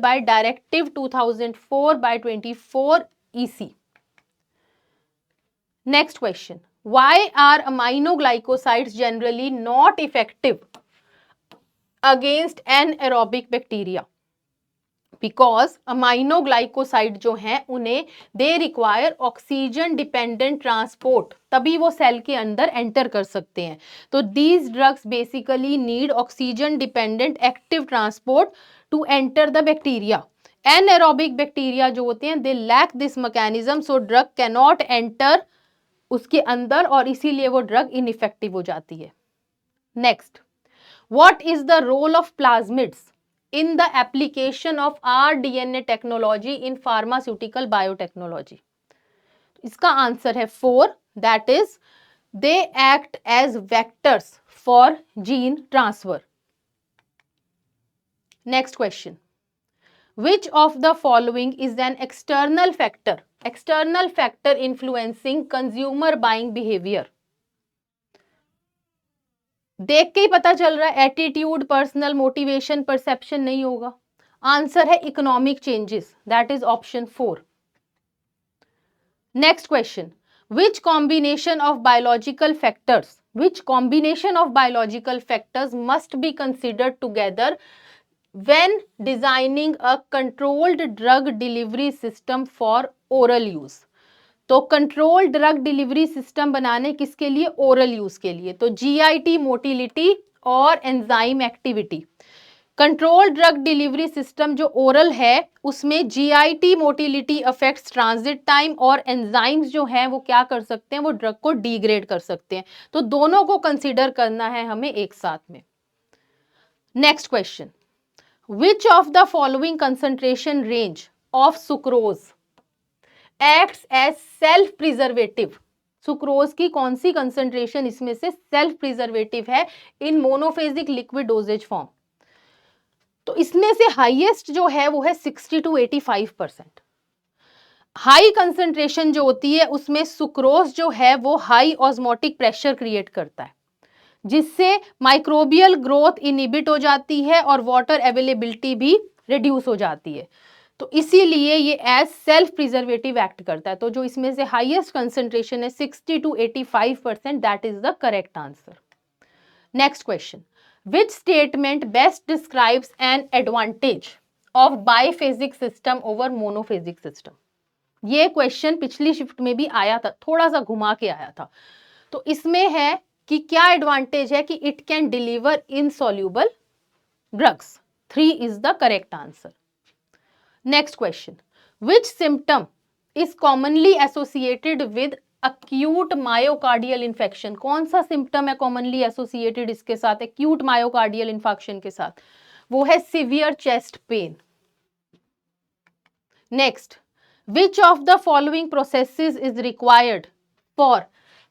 by Directive 2004/24 EC. Next question, why are aminoglycosides generally not effective against anaerobic bacteria? Because aminoglycoside जो हैं उन्हें they require oxygen dependent transport, तभी वो cell के अंदर enter कर सकते हैं। तो these drugs basically need oxygen dependent active transport to enter the bacteria. Anaerobic bacteria जो होते हैं they lack this mechanism, so drug can not enter उसके अंदर और इसीलिए वो ड्रग इनइफेक्टिव हो जाती है। Next, what is the role of plasmids in the application of rDNA technology in pharmaceutical biotechnology? इसका आंसर है 4, that is they act as vectors for gene transfer. Next question, which of the following is an external factor influencing consumer buying behavior? देख के ही पता चल रहा है attitude, personal motivation, perception नहीं होगा। आंसर है economic changes, that is option 4। Next question, which combination of biological factors must be considered together when designing a controlled drug delivery system for oral use? तो control drug delivery system बनाने किसके लिए? Oral use के लिए। तो GIT motility और enzyme activity. Control drug delivery system जो oral है उसमें GIT motility affects transit time और एंजाइम्स जो हैं वो क्या कर सकते हैं? वो ड्रग को डिग्रेड कर सकते हैं। तो दोनों को कंसिडर करना है हमें एक साथ में। Next question, which of the following concentration range of sucrose acts as self preservative? Sucrose की कौन सी कंसंट्रेशन इसमें से सेल्फ प्रिजर्वेटिव है in monophasic liquid dosage form? तो इसमें से हाईएस्ट जो है वो है 60 to 85%। हाई कंसंट्रेशन जो होती है उसमें सुक्रोज जो है वो हाई ऑस्मोटिक प्रेशर क्रिएट करता है, जिससे माइक्रोबियल ग्रोथ इनहिबिट हो जाती है और वाटर अवेलेबिलिटी भी रिड्यूस हो जाती है। तो इसीलिए ये एज सेल्फ प्रिजर्वेटिव एक्ट करता है। तो जो इसमें से हाईएस्ट कंसंट्रेशन है 60 to 85%, that is the correct answer. Next question, which statement best describes an advantage of biphasic system over monophasic system? ये क्वेश्चन पिछली शिफ्ट में भी आया था, थोड़ा सा घुमा के आया था। तो इसमें है कि क्या एडवांटेज है कि it can deliver insoluble drugs. 3 is the correct answer. Next question, which symptom is commonly associated with acute myocardial infection? कौन सा सिम्टम है कॉमनली एसोसिएटेड इसके साथ, एक्यूट मायोकार्डियल इन्फेक्शन के साथ? वो है severe chest pain. Next, which of the following processes is required for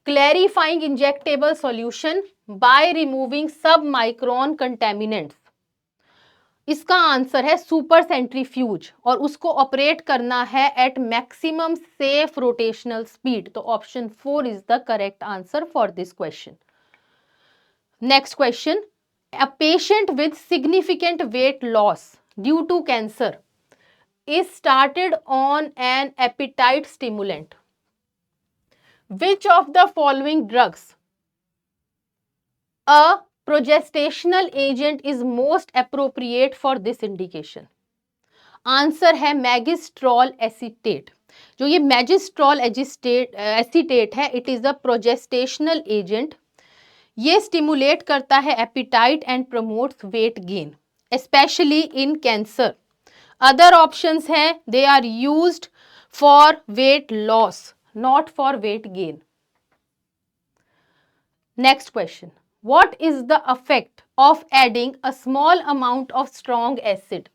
clarifying injectable solution by removing submicron contaminants? इसका आंसर है सुपर सेंट्रीफ्यूज, और उसको ऑपरेट करना है at maximum safe rotational speed. तो option 4 is the correct answer for this question. Next question, a patient with significant weight loss due to cancer is started on an appetite stimulant. Which of the following drugs a progestational agent is most appropriate for this indication? Answer है megestrol acetate. जो ये megestrol acetate है, it is a progestational agent. ये stimulate करता है appetite and promotes weight gain, especially in cancer. Other options हैं, they are used for weight loss, not for weight gain. Next question, what is the effect of adding a small amount of strong acid?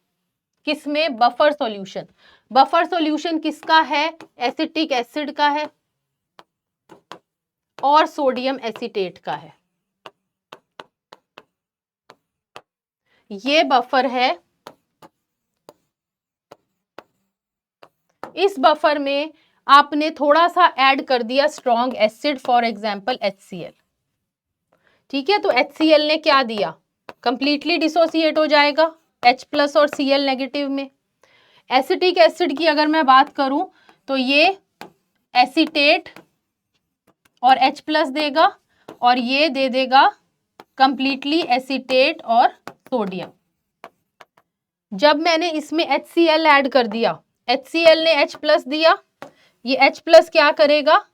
किसमें? Buffer solution. Buffer solution किसका है? Acetic acid का है और sodium acetate का है। ये buffer है, इस बफर में आपने थोड़ा सा ऐड कर दिया strong acid, for example HCl। ठीक है, तो HCl ने क्या दिया? कंप्लीटली डिसोसिएट हो जाएगा H+ और Cl नेगेटिव में। एसिटिक एसिड की अगर मैं बात करूं तो ये एसीटेट और H+ देगा, और ये दे देगा कंप्लीटली एसीटेट और सोडियम। जब मैंने इसमें HCl ऐड कर दिया, HCl ने H+ दिया, ये H+ क्या करेगा?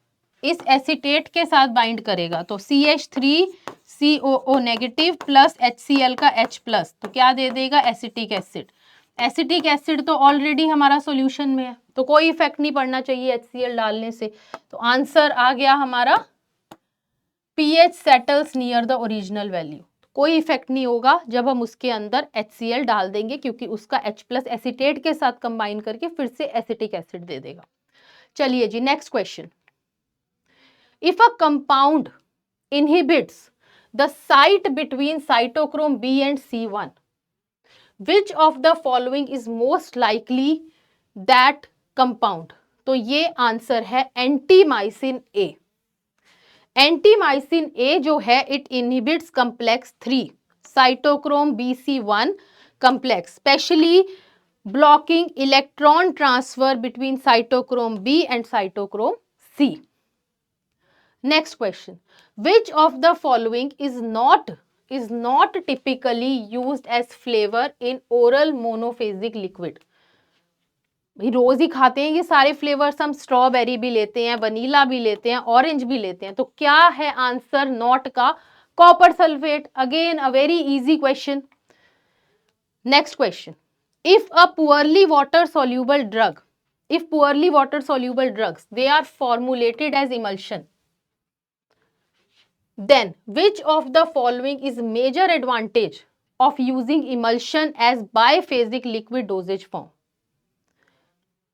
इस एसीटेट के साथ बाइंड करेगा, तो CH3COO नेगेटिव प्लस HCl का H+, तो क्या दे देगा? Acetic acid. एसिटिक एसिड तो ऑलरेडी हमारा सॉल्यूशन में है, तो कोई इफेक्ट नहीं पड़ना चाहिए HCl डालने से। तो आंसर आ गया हमारा pH settles near the original value. कोई इफेक्ट नहीं होगा जब हम उसके अंदर HCl डाल देंगे, क्योंकि उसका H+ एसीटेट के साथ कंबाइन करके फिर से एसिटिक एसिड दे देगा। चलिए जी, next question, if a compound inhibits the site between cytochrome B and C1, which of the following is most likely that compound? तो ये आंसर है एंटीमाइसिन A। एंटीमाइसिन A जो है, it inhibits complex 3 cytochrome BC1 complex, specially blocking electron transfer between cytochrome B and cytochrome C. Next question, which of the following is not typically used as flavor in oral monophasic liquid? रोज ही खाते हैं ये सारे flavours, हम strawberry भी लेते हैं, vanilla भी लेते हैं, ऑरेंज भी लेते हैं। तो क्या है आंसर नॉट का? Copper sulphate. Again a very easy question. Next question, if poorly water soluble drugs they are formulated as emulsion, then which of the following is major advantage of using emulsion as biphasic liquid dosage form.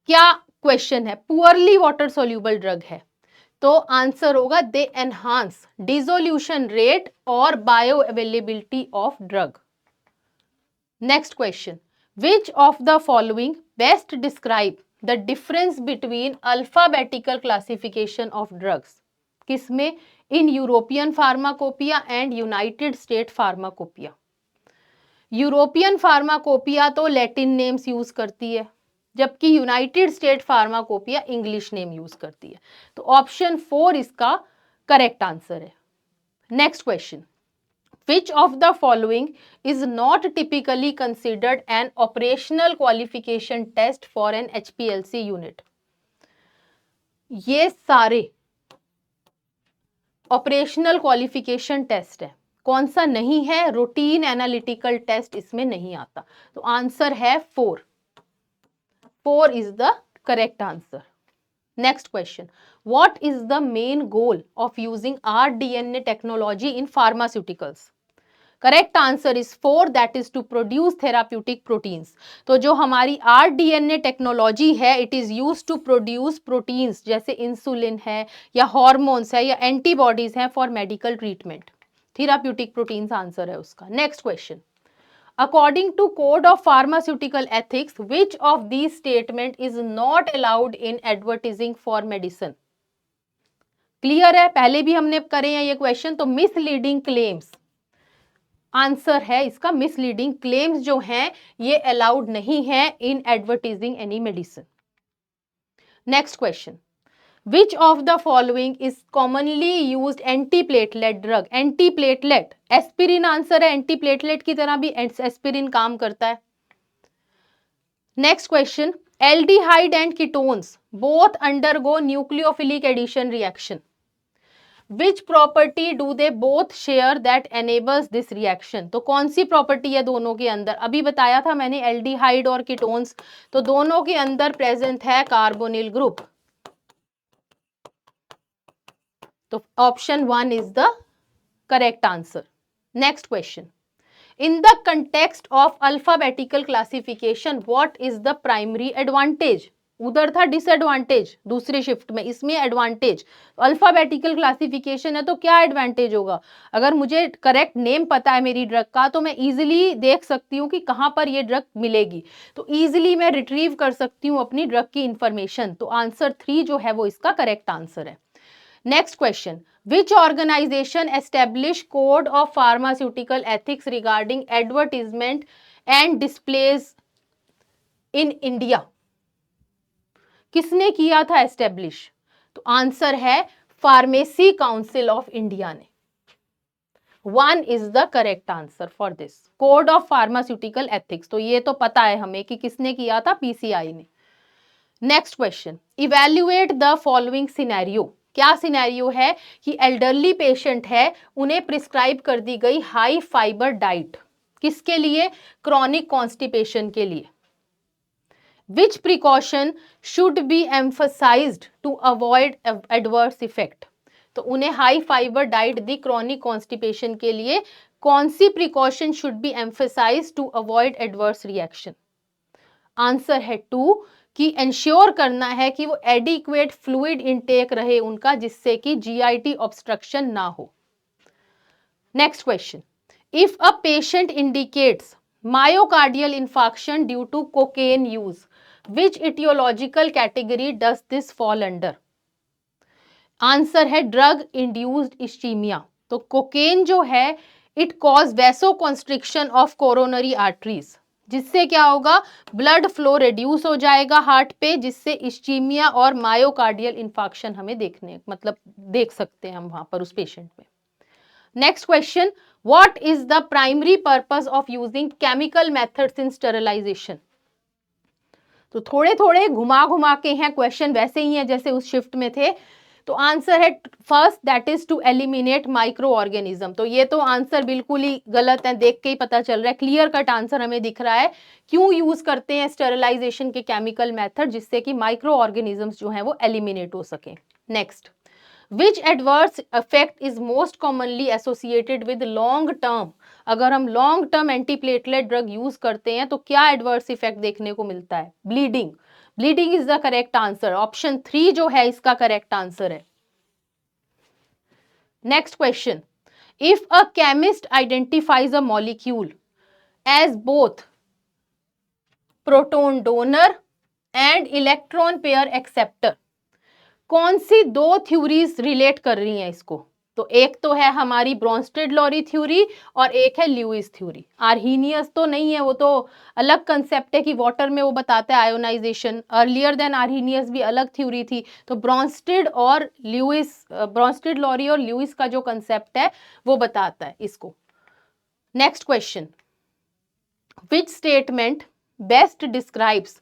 क्या question है? Poorly water soluble drug है, तो answer होगा they enhance dissolution rate और bioavailability of drug. Next question, which of the following best describe the difference between alphabetical classification of drugs? किसमें? In European pharmacopoeia and United State pharmacopoeia. European pharmacopoeia तो Latin names use करती है, जबकि United State pharmacopoeia English name use करती है। तो option 4 इसका correct answer है। Next question, which of the following is not typically considered an operational qualification test for an HPLC unit? ये सारे ऑपरेशनल क्वालिफिकेशन टेस्ट है, कौन सा नहीं है? रूटीन एनालिटिकल टेस्ट इसमें नहीं आता, तो आंसर है 4 is the correct answer. Next question, what is the main goal of using rDNA technology in pharmaceuticals? Correct answer is 4, that is to produce therapeutic proteins. तो जो हमारी rDNA टेक्नोलॉजी है, it is use to produce proteins जैसे insulin है या hormones है या antibodies हैं for medical treatment. Therapeutic proteins answer है उसका। Next question, according to code of pharmaceutical ethics which of these statement is not allowed in advertising for medicine? Clear है, पहले भी हमने करे हैं ये क्वेश्चन। तो मिसलीडिंग क्लेम्स आंसर है इसका। मिसलीडिंग क्लेम्स जो हैं ये अलाउड नहीं है in advertising any medicine. Next question, which of the following is commonly used antiplatelet drug? Antiplatelet aspirin answer है, एंटीप्लेटलेट की तरह भी एस्पिरिन काम करता है। Next question, aldehyde and ketones both undergo nucleophilic addition reaction. Which property do they both share that enables this reaction? तो कौन सी property है दोनों के अंदर? अभी बताया था मैंने एल्डिहाइड और कीटोन्स, तो दोनों के अंदर प्रेजेंट है कार्बोनिल ग्रुप। तो option 1 is the correct answer. Next question, in the context of alphabetical classification what is the primary advantage? उधर था डिसएडवांटेज दूसरे शिफ्ट में, इसमें एडवांटेज। अल्फाबेटिकल क्लासिफिकेशन है तो क्या एडवांटेज होगा? अगर मुझे करेक्ट नेम पता है मेरी ड्रग का, तो मैं इजीली देख सकती हूँ कि कहाँ पर ये ड्रग मिलेगी, तो इजीली मैं रिट्रीव कर सकती हूँ अपनी ड्रग की इंफॉर्मेशन। तो आंसर 3 जो है वो इसका करेक्ट आंसर है। Next question, which organisation establish code of pharmaceutical ethics regarding advertisement and displays in India? किसने किया था एस्टेब्लिश? तो आंसर है फार्मेसी काउंसिल ऑफ इंडिया ने। 1 is the correct answer for this code of pharmaceutical ethics. तो ये तो पता है हमें कि किसने किया था, पीसीआई ने। Next question, evaluate the following scenario. क्या सिनेरियो है कि एल्डरली पेशेंट है, उन्हें प्रिस्क्राइब कर दी गई हाई फाइबर डाइट, किसके लिए? क्रॉनिक कॉन्स्टिपेशन के लिए। Which precaution should be emphasized to avoid adverse effect? तो उन्हें हाई फाइबर डाइट दी क्रॉनिक कॉन्स्टिपेशन के लिए, कौन सी precaution should be emphasised to avoid adverse reaction? Answer है 2, कि इंश्योर करना है कि वो एडिक्वेट फ्लूइड इनटेक रहे उनका, जिससे कि जीआईटी ऑब्स्ट्रक्शन ना हो। Next question, if a patient indicates myocardial infarction due to cocaine use, which etiological category does this fall under? Answer है ड्रग इंड्यूस्ड इश्चीमिया। तो कोकेन जो है it cause vasoconstriction of coronary arteries, जिससे क्या होगा? Blood flow reduce हो जाएगा heart पे, जिससे इश्चीमिया और मायोकार्डियल इंफार्क्शन हमें देख सकते हैं हम वहां पर उस पेशेंट में। Next question, what is the primary purpose of using chemical methods in sterilisation? तो थोड़े थोड़े घुमा घुमा के हैं क्वेश्चन, वैसे ही हैं जैसे उस शिफ्ट में थे। तो आंसर है first, that is to eliminate micro organism. तो ये तो आंसर बिल्कुल ही गलत है, देख के ही पता चल रहा है। क्लियर कट आंसर हमें दिख रहा है क्यों यूज करते हैं स्टेरिलाइजेशन के केमिकल मेथड, जिससे कि माइक्रो ऑर्गेनिजम्स जो है वो एलिमिनेट हो सके। Next, which adverse effect is most commonly associated with long term, अगर हम long term antiplatelet drug use करते हैं तो क्या एडवर्स इफेक्ट देखने को मिलता है? Bleeding. Bleeding is the correct answer, option 3 जो है इसका करेक्ट आंसर है। Next question, if a chemist identifies a molecule as both proton donor and electron pair acceptor, कौन सी दो थ्योरीज रिलेट कर रही हैं इसको? तो एक तो है हमारी ब्रोंस्टेड-लॉरी थ्योरी और एक है ल्यूइस थ्योरी। आर्हीनियस तो नहीं है, वो तो अलग कंसेप्ट है कि वाटर में वो बताता है आयोनाइजेशन। अर्लियर देन आर्हीनियस भी अलग थ्योरी थी। तो ब्रोंस्टेड और ल्यूइस, ब्रोंस्टेड-लॉरी और ल्यूइस का जो कंसेप्ट है वो बताता है इसको। Next question, which statement best describes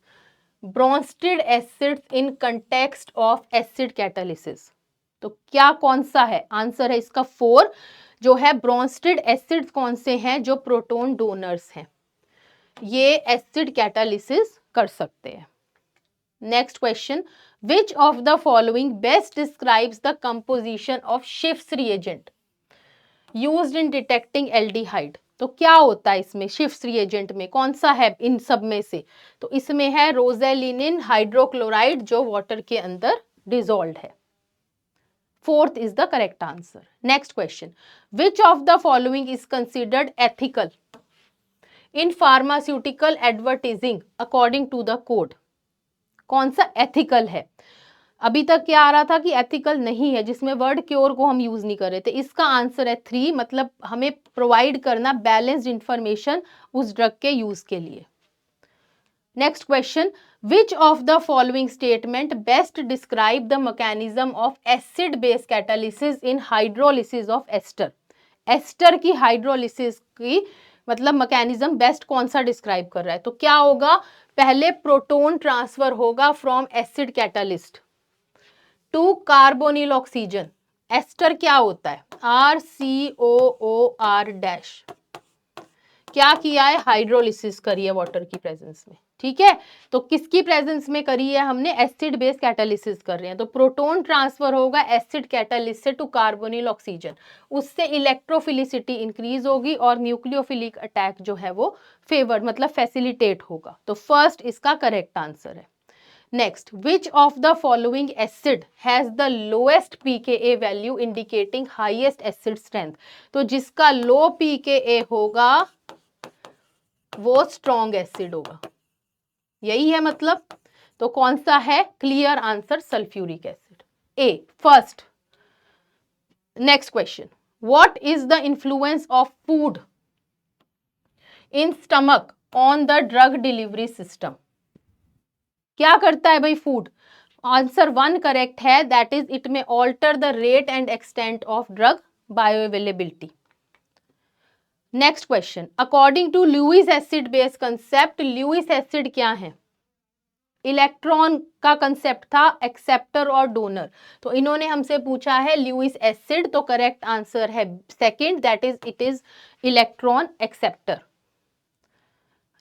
Bronsted acids in context of acid catalysis? तो क्या कौन सा है? आंसर है इसका 4, जो है ब्रोंस्टेड एसिड्स कौन से हैं जो प्रोटॉन डोनर्स हैं, ये एसिड कैटालिसिस कर सकते हैं। Next question, which of the following best describes the composition of Schiff's reagent used in detecting aldehyde? तो क्या होता है इसमें शिफ्स रिएजेंट में, कौन सा है इन सब में से? तो इसमें है रोजेलिनिन हाइड्रोक्लोराइड जो वाटर के अंदर डिसॉल्व्ड है। 4th is the correct answer. Next question, which of the following is considered ethical in pharmaceutical advertising according to the code? कौन सा ethical है? अभी तक क्या आ रहा था कि ethical नहीं है, जिसमें वर्ड क्योर को हम यूज नहीं कर रहे थे। इसका आंसर है 3, मतलब हमें प्रोवाइड करना बैलेंस्ड इंफॉर्मेशन उस ड्रग के यूज के लिए। Next question, which of the following statement best describe the mechanism of acid base catalysis in hydrolysis of ester? Ester की हाइड्रोलिसिस की मतलब मैकेनिज्म बेस्ट कौन सा डिस्क्राइब कर रहा है? तो क्या होगा, पहले प्रोटॉन ट्रांसफर होगा from acid catalyst to carbonyl oxygen. Ester क्या होता है? RCOOR dash. क्या किया है? हाइड्रोलिसिस करी है वाटर की प्रेजेंस में, ठीक है। तो किसकी प्रेजेंस में करी है हमने? एसिड बेस कैटालिसिस कर रहे हैं, तो प्रोटॉन ट्रांसफर होगा एसिड कैटालिस्ट से टू कार्बोनिल ऑक्सीजन, उससे इलेक्ट्रोफिलिसिटी इंक्रीज होगी और न्यूक्लियोफिलिक अटैक जो है वो फेवर मतलब फैसिलिटेट होगा। तो फर्स्ट इसका करेक्ट आंसर है। Next, which of the following acid has the lowest pKa value indicating highest acid strength? तो जिसका लो pKa होगा वो स्ट्रॉन्ग एसिड होगा, यही है मतलब। तो कौन सा है? Clear answer sulphuric acid, A first. Next question, what is the influence of food in stomach on the drug delivery system? क्या करता है भाई फूड? आंसर 1 करेक्ट है, that is it may alter the rate and extent of drug bioavailability. Next question, according to Lewis acid base concept, Lewis acid क्या है? Electron का concept था, acceptor और डोनर। तो इन्होंने हमसे पूछा है ल्यूइस एसिड, तो करेक्ट आंसर है second, that is it is electron acceptor.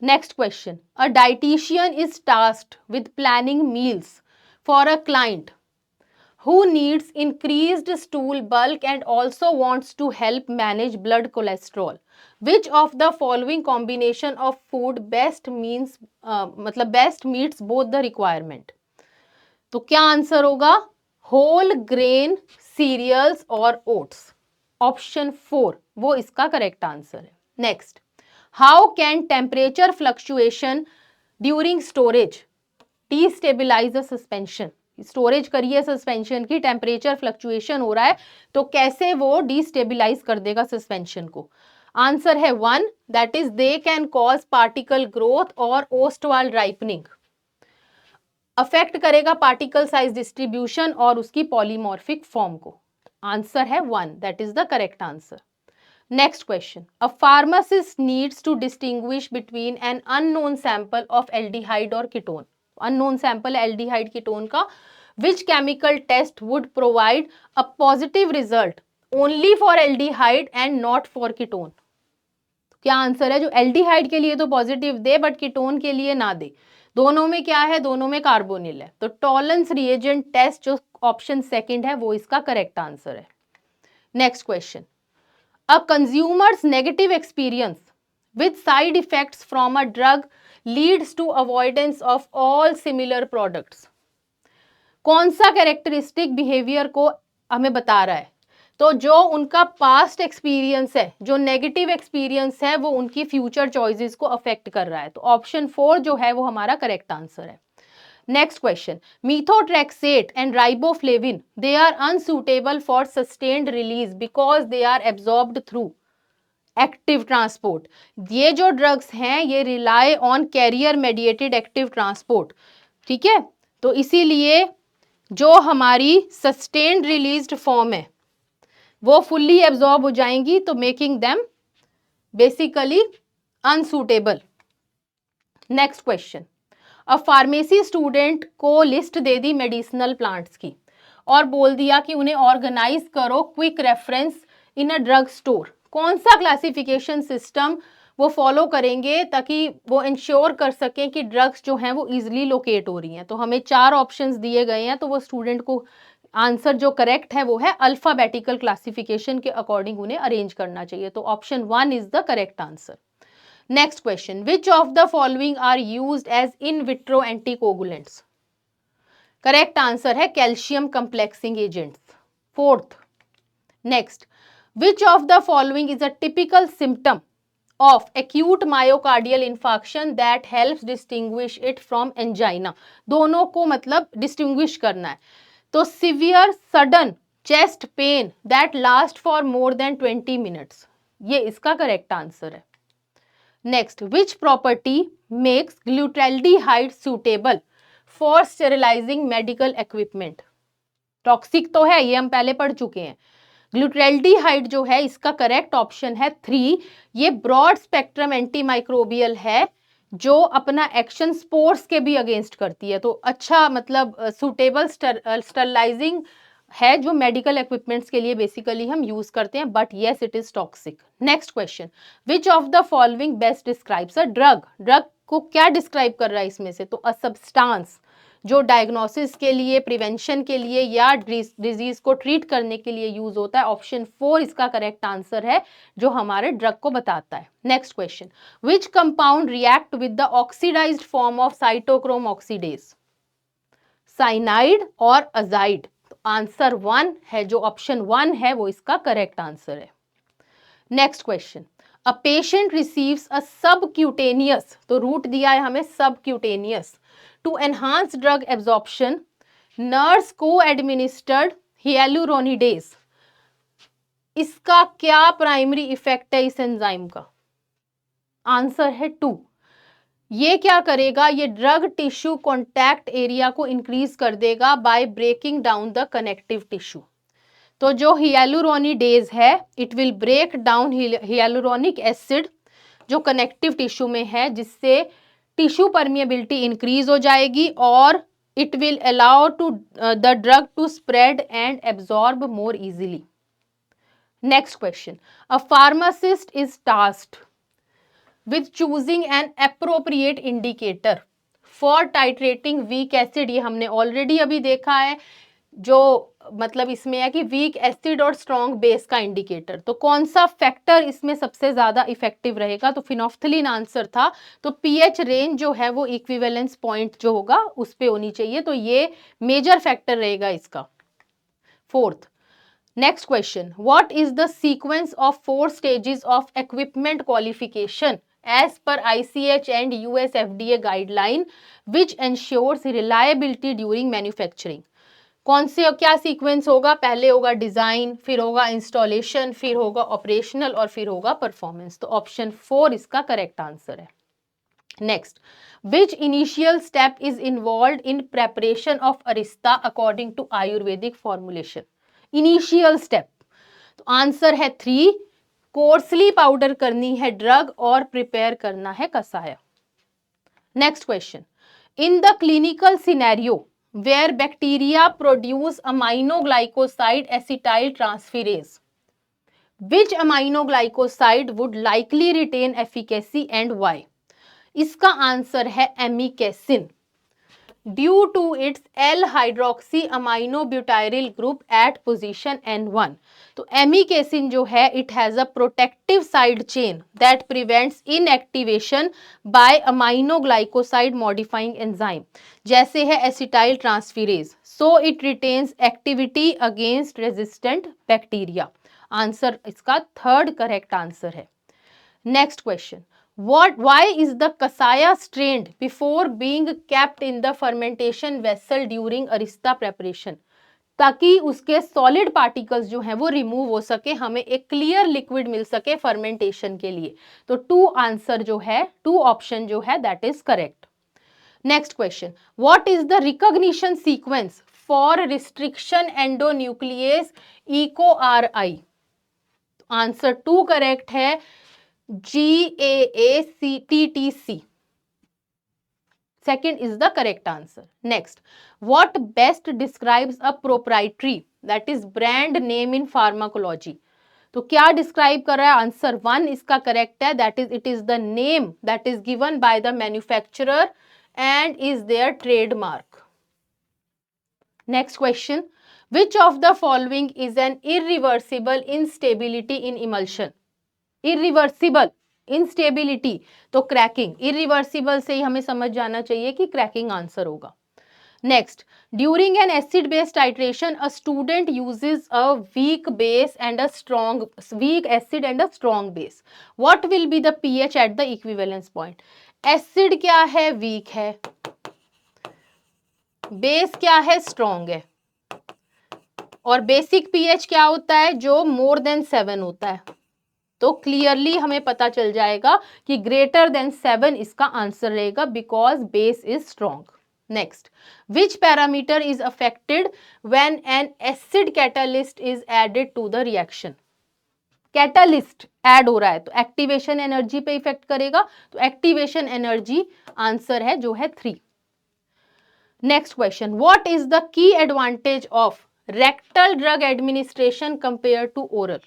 Next question, a dietitian is tasked with planning meals for a client who needs increased stool bulk and also wants to help manage blood cholesterol. Which of the following combination of food best means मतलब best meets both the requirement? तो क्या answer होगा? Whole grain serials और oats, option 4 वो इसका correct answer है। Next, how can temperature fluctuation during storage destabilise a suspension? Storage करिए suspension की, टेम्परेचर फ्लक्चुएशन हो रहा है, तो कैसे वो डिस्टेबलाइज कर देगा सस्पेंशन को? आंसर है 1, that is they can cause particle growth और ओस्टवाल राइपनिंग, अफेक्ट करेगा पार्टिकल साइज डिस्ट्रीब्यूशन और उसकी पॉलीमॉर्फिक फॉर्म को। आंसर है 1, that is the correct answer. Next question, a pharmacist needs to distinguish between an unknown sample of aldehyde और ketone. Unknown sample है aldehyde ketone का, which chemical test would provide a positive result only for aldehyde and not for ketone? क्या answer है? जो aldehyde के लिए तो positive they but ketone के लिए ना दे। दोनों में क्या है? दोनों में कार्बोनिल है। तो टॉलरेंस रिएजेंट टेस्ट जो ऑप्शन सेकंड है वो इसका करेक्ट आंसर है। Next question, a consumer's negative experience with side effects from a drug leads to avoidance of all similar products. कौन सा कैरेक्टरिस्टिक बिहेवियर को हमें बता रहा है? तो जो उनका पास्ट एक्सपीरियंस है, जो नेगेटिव एक्सपीरियंस है, वो उनकी फ्यूचर चॉइसेस को अफेक्ट कर रहा है। तो ऑप्शन 4 जो है वो हमारा करेक्ट आंसर है। Next question, methotrexate and riboflavin they are unsuitable for sustained release because they are absorbed through active transport. ये जो ड्रग्स हैं ये rely on carrier mediated active transport, ठीक है। तो इसीलिए जो हमारी सस्टेन्ड रिलीज्ड फॉर्म है वो फुल्ली एब्जॉर्ब हो जाएंगी, तो making them basically unsuitable. Next question, अ फार्मेसी स्टूडेंट को लिस्ट दे दी मेडिसिनल प्लांट्स की और बोल दिया कि उन्हें ऑर्गेनाइज करो quick reference in a drug store. कौन सा क्लासिफिकेशन सिस्टम वो फॉलो करेंगे ताकि वो इंश्योर कर सकें कि ड्रग्स जो हैं वो इजीली लोकेट हो रही हैं? तो हमें 4 ऑप्शंस दिए गए हैं, तो वो स्टूडेंट को आंसर जो करेक्ट है वो है अल्फाबेटिकल क्लासिफिकेशन के अकॉर्डिंग उन्हें अरेंज करना चाहिए। तो option 1 is the correct answer. Next question, which of the following are used as in vitro anticoagulants? Correct answer है calcium complexing agents. Fourth, next, which of the following is a typical symptom of acute myocardial infarction that helps distinguish it from angina? दोनों को मतलब distinguish करना है। तो severe sudden chest pain that last for more than 20 minutes, ये इसका correct answer है। Next, which property makes glutaldehyde suitable for sterilizing medical equipment? Toxic तो है, ये हम पहले पढ़ चुके हैं। ग्लूटाल्डिहाइड जो है इसका करेक्ट ऑप्शन है 3। ये ब्रॉड स्पेक्ट्रम एंटीमाइक्रोबियल है जो अपना एक्शन स्पोर्स के भी अगेंस्ट करती है। तो अच्छा मतलब सुटेबल स्टरलाइजिंग है जो मेडिकल इक्विपमेंट्स के लिए बेसिकली हम यूज करते हैं, but yes it is toxic. Next question, which of the following best describes a drug? Drug को क्या डिस्क्राइब कर रहा है इसमें से? तो अ सब्सटेंस जो डायग्नोसिस के लिए, प्रिवेंशन के लिए या डिजीज को ट्रीट करने के लिए यूज होता है। ऑप्शन 4 इसका करेक्ट आंसर है जो हमारे ड्रग को बताता है। Next question, which compound react with the oxidized form of cytochrome oxidase? Cyanide और अजाइड। तो आंसर 1 है, जो ऑप्शन 1 है वो इसका करेक्ट आंसर है। Next question, a patient receives a subcutaneous, तो रूट दिया है हमें subcutaneous, to enhance drug absorption, nurse co-administered hyaluronidase, इसका क्या प्राइमरी इफेक्ट है इस एंजाइम का? आंसर है 2। ये क्या करेगा? ये ड्रग टिश्यू कॉन्टैक्ट एरिया को इंक्रीज कर देगा by breaking down the connective tissue. तो जो हियालुरोनिडेज है it will break down hyaluronic acid जो कनेक्टिव टिश्यू में है, जिससे टिश्यू परमिएबिलिटी इंक्रीज हो जाएगी और it will allow to the drug to spread and absorb more easily. Next question, a pharmacist is tasked with choosing an appropriate indicator for titrating weak acid. ये हमने already अभी देखा है, जो मतलब इसमें है कि वीक एसिड और स्ट्रॉन्ग बेस का इंडिकेटर। तो कौन सा फैक्टर इसमें सबसे ज्यादा इफेक्टिव रहेगा? तो फिनोफ्थलीन आंसर था। तो पीएच रेंज जो है वो इक्विवेलेंस पॉइंट जो होगा उस पे होनी चाहिए, तो ये मेजर फैक्टर रहेगा इसका। Fourth, next question, what is the sequence of 4 stages of equipment qualification as per ICH and US FDA guideline which ensures reliability during manufacturing? कौन से क्या सीक्वेंस होगा? पहले होगा डिजाइन, फिर होगा इंस्टॉलेशन, फिर होगा ऑपरेशनल और फिर होगा परफॉर्मेंस। तो ऑप्शन 4 इसका करेक्ट आंसर है। Next, which initial step is involve in preparation of arishta according to Ayurvedic formulation? Initial step, तो आंसर है 3। कोर्सली पाउडर करनी है ड्रग और प्रिपेयर करना है कसाया। Next question, in the clinical scenario where bacteria produce aminoglycoside acetyltransferase, which aminoglycoside would likely retain efficacy and why? इसका answer है amikacin. Due to its L hydroxy aminobutyryl group at position N1। तो amikacin जो है it has a protective side chain that prevents inactivation by aminoglycoside modifying enzyme, जैसे है acetyl transferase, so it retains activity against resistant bacteria. Answer इसका third correct answer है। Next question, why is the kasaya strained before being kept in the fermentation vessel during arista preparation? ताकि उसके solid particles जो हैं वो remove हो सके, हमें एक क्लियर लिक्विड मिल सके फर्मेंटेशन के लिए। तो टू आंसर जो है, टू ऑप्शन जो है that is correct. Next question, what is the recognition sequence for restriction endonuclease EcoRI? Answer two correct है, GAACTTC. Second is the correct answer. Next, what best describes a proprietary, that is brand name in pharmacology? तो क्या describe कर रहा है? Answer one इसका correct है, that is it is the name that is given by the manufacturer and is their trademark. Next question, which of the following is an irreversible instability in emulsion? Irreversible instability, तो cracking, irreversible से ही हमें समझ जाना चाहिए कि cracking answer होगा। Next, during an acid base titration a student uses a weak base and a strong, weak acid and a strong base, what will be the pH at the equivalence point? Acid क्या है? Week है। Base क्या है? Strong है। और basic pH क्या होता है? जो मोर देन 7 होता है। तो क्लियरली हमें पता चल जाएगा कि ग्रेटर देन 7 इसका आंसर रहेगा, because base is strong. Next, which parameter is affected when an acid catalyst is added to the reaction? Catalyst add हो रहा है तो एक्टिवेशन एनर्जी पे इफेक्ट करेगा, तो एक्टिवेशन एनर्जी आंसर है जो है 3। Next question, what is the key advantage of rectal drug administration compare to oral?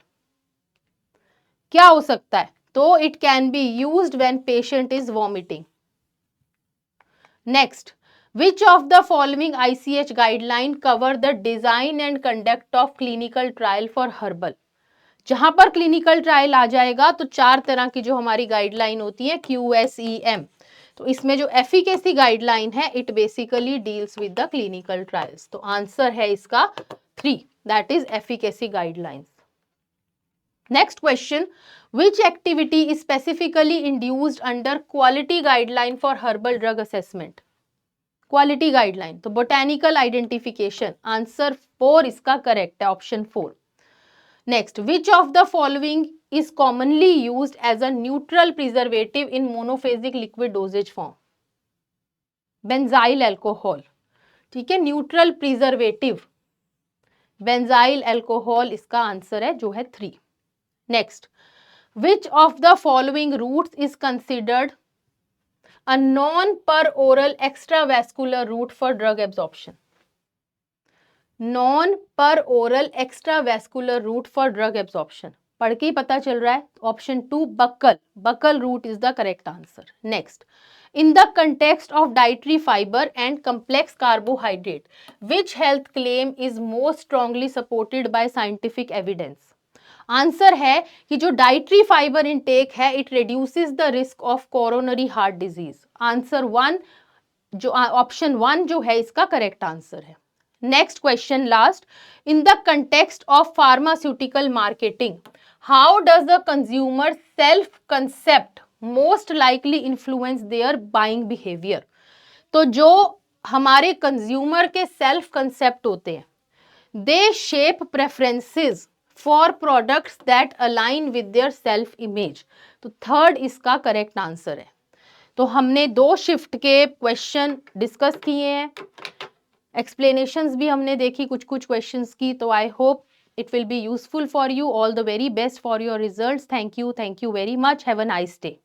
क्या हो सकता है? तो it can be used when patient is vomiting. Next, which of the following ICH guideline cover the design and conduct of clinical trial for herbal? जहां पर clinical trial आ जाएगा तो 4 तरह की जो हमारी गाइडलाइन होती है QSEM, तो इसमें जो एफिकेसी गाइडलाइन है it basically deals with the clinical trials. तो आंसर है इसका 3, that is efficacy guidelines. Next question, which activity is specifically induced under quality guideline for herbal drug assessment? Quality guideline, तो botanical identification, answer 4 इसका correct है, option 4. Next, which of the following is commonly used as a neutral preservative in monophasic liquid dosage form? Benzyl alcohol, ठीक है, neutral preservative benzyl alcohol इसका answer है जो है 3। Next, which of the following routes is considered a non-per-oral extravascular route for drug absorption? Non-per-oral extravascular route for drug absorption, पढ़ के ही पता चल रहा है। Option 2 buccal route is the correct answer. Next, in the context of dietary fiber and complex carbohydrate, which health claim is most strongly supported by scientific evidence? आंसर है कि जो डाइटरी फाइबर इनटेक है it reduces the risk of coronary heart disease. Answer 1 जो option 1 जो है इसका correct answer है। Next question last, in the context of pharmaceutical marketing how does the consumer self concept most likely influence their buying behaviour? तो जो हमारे consumer के self concept होते हैं they shape preferences for products that align with their self image. तो third इसका correct answer है। तो हमने 2 शिफ्ट के क्वेश्चन डिस्कस किए हैं, एक्सप्लेनेशंस भी हमने देखी कुछ क्वेश्चंस की। तो I hope it will be useful for you. All the very best for your results. Thank you very much. Have a nice day.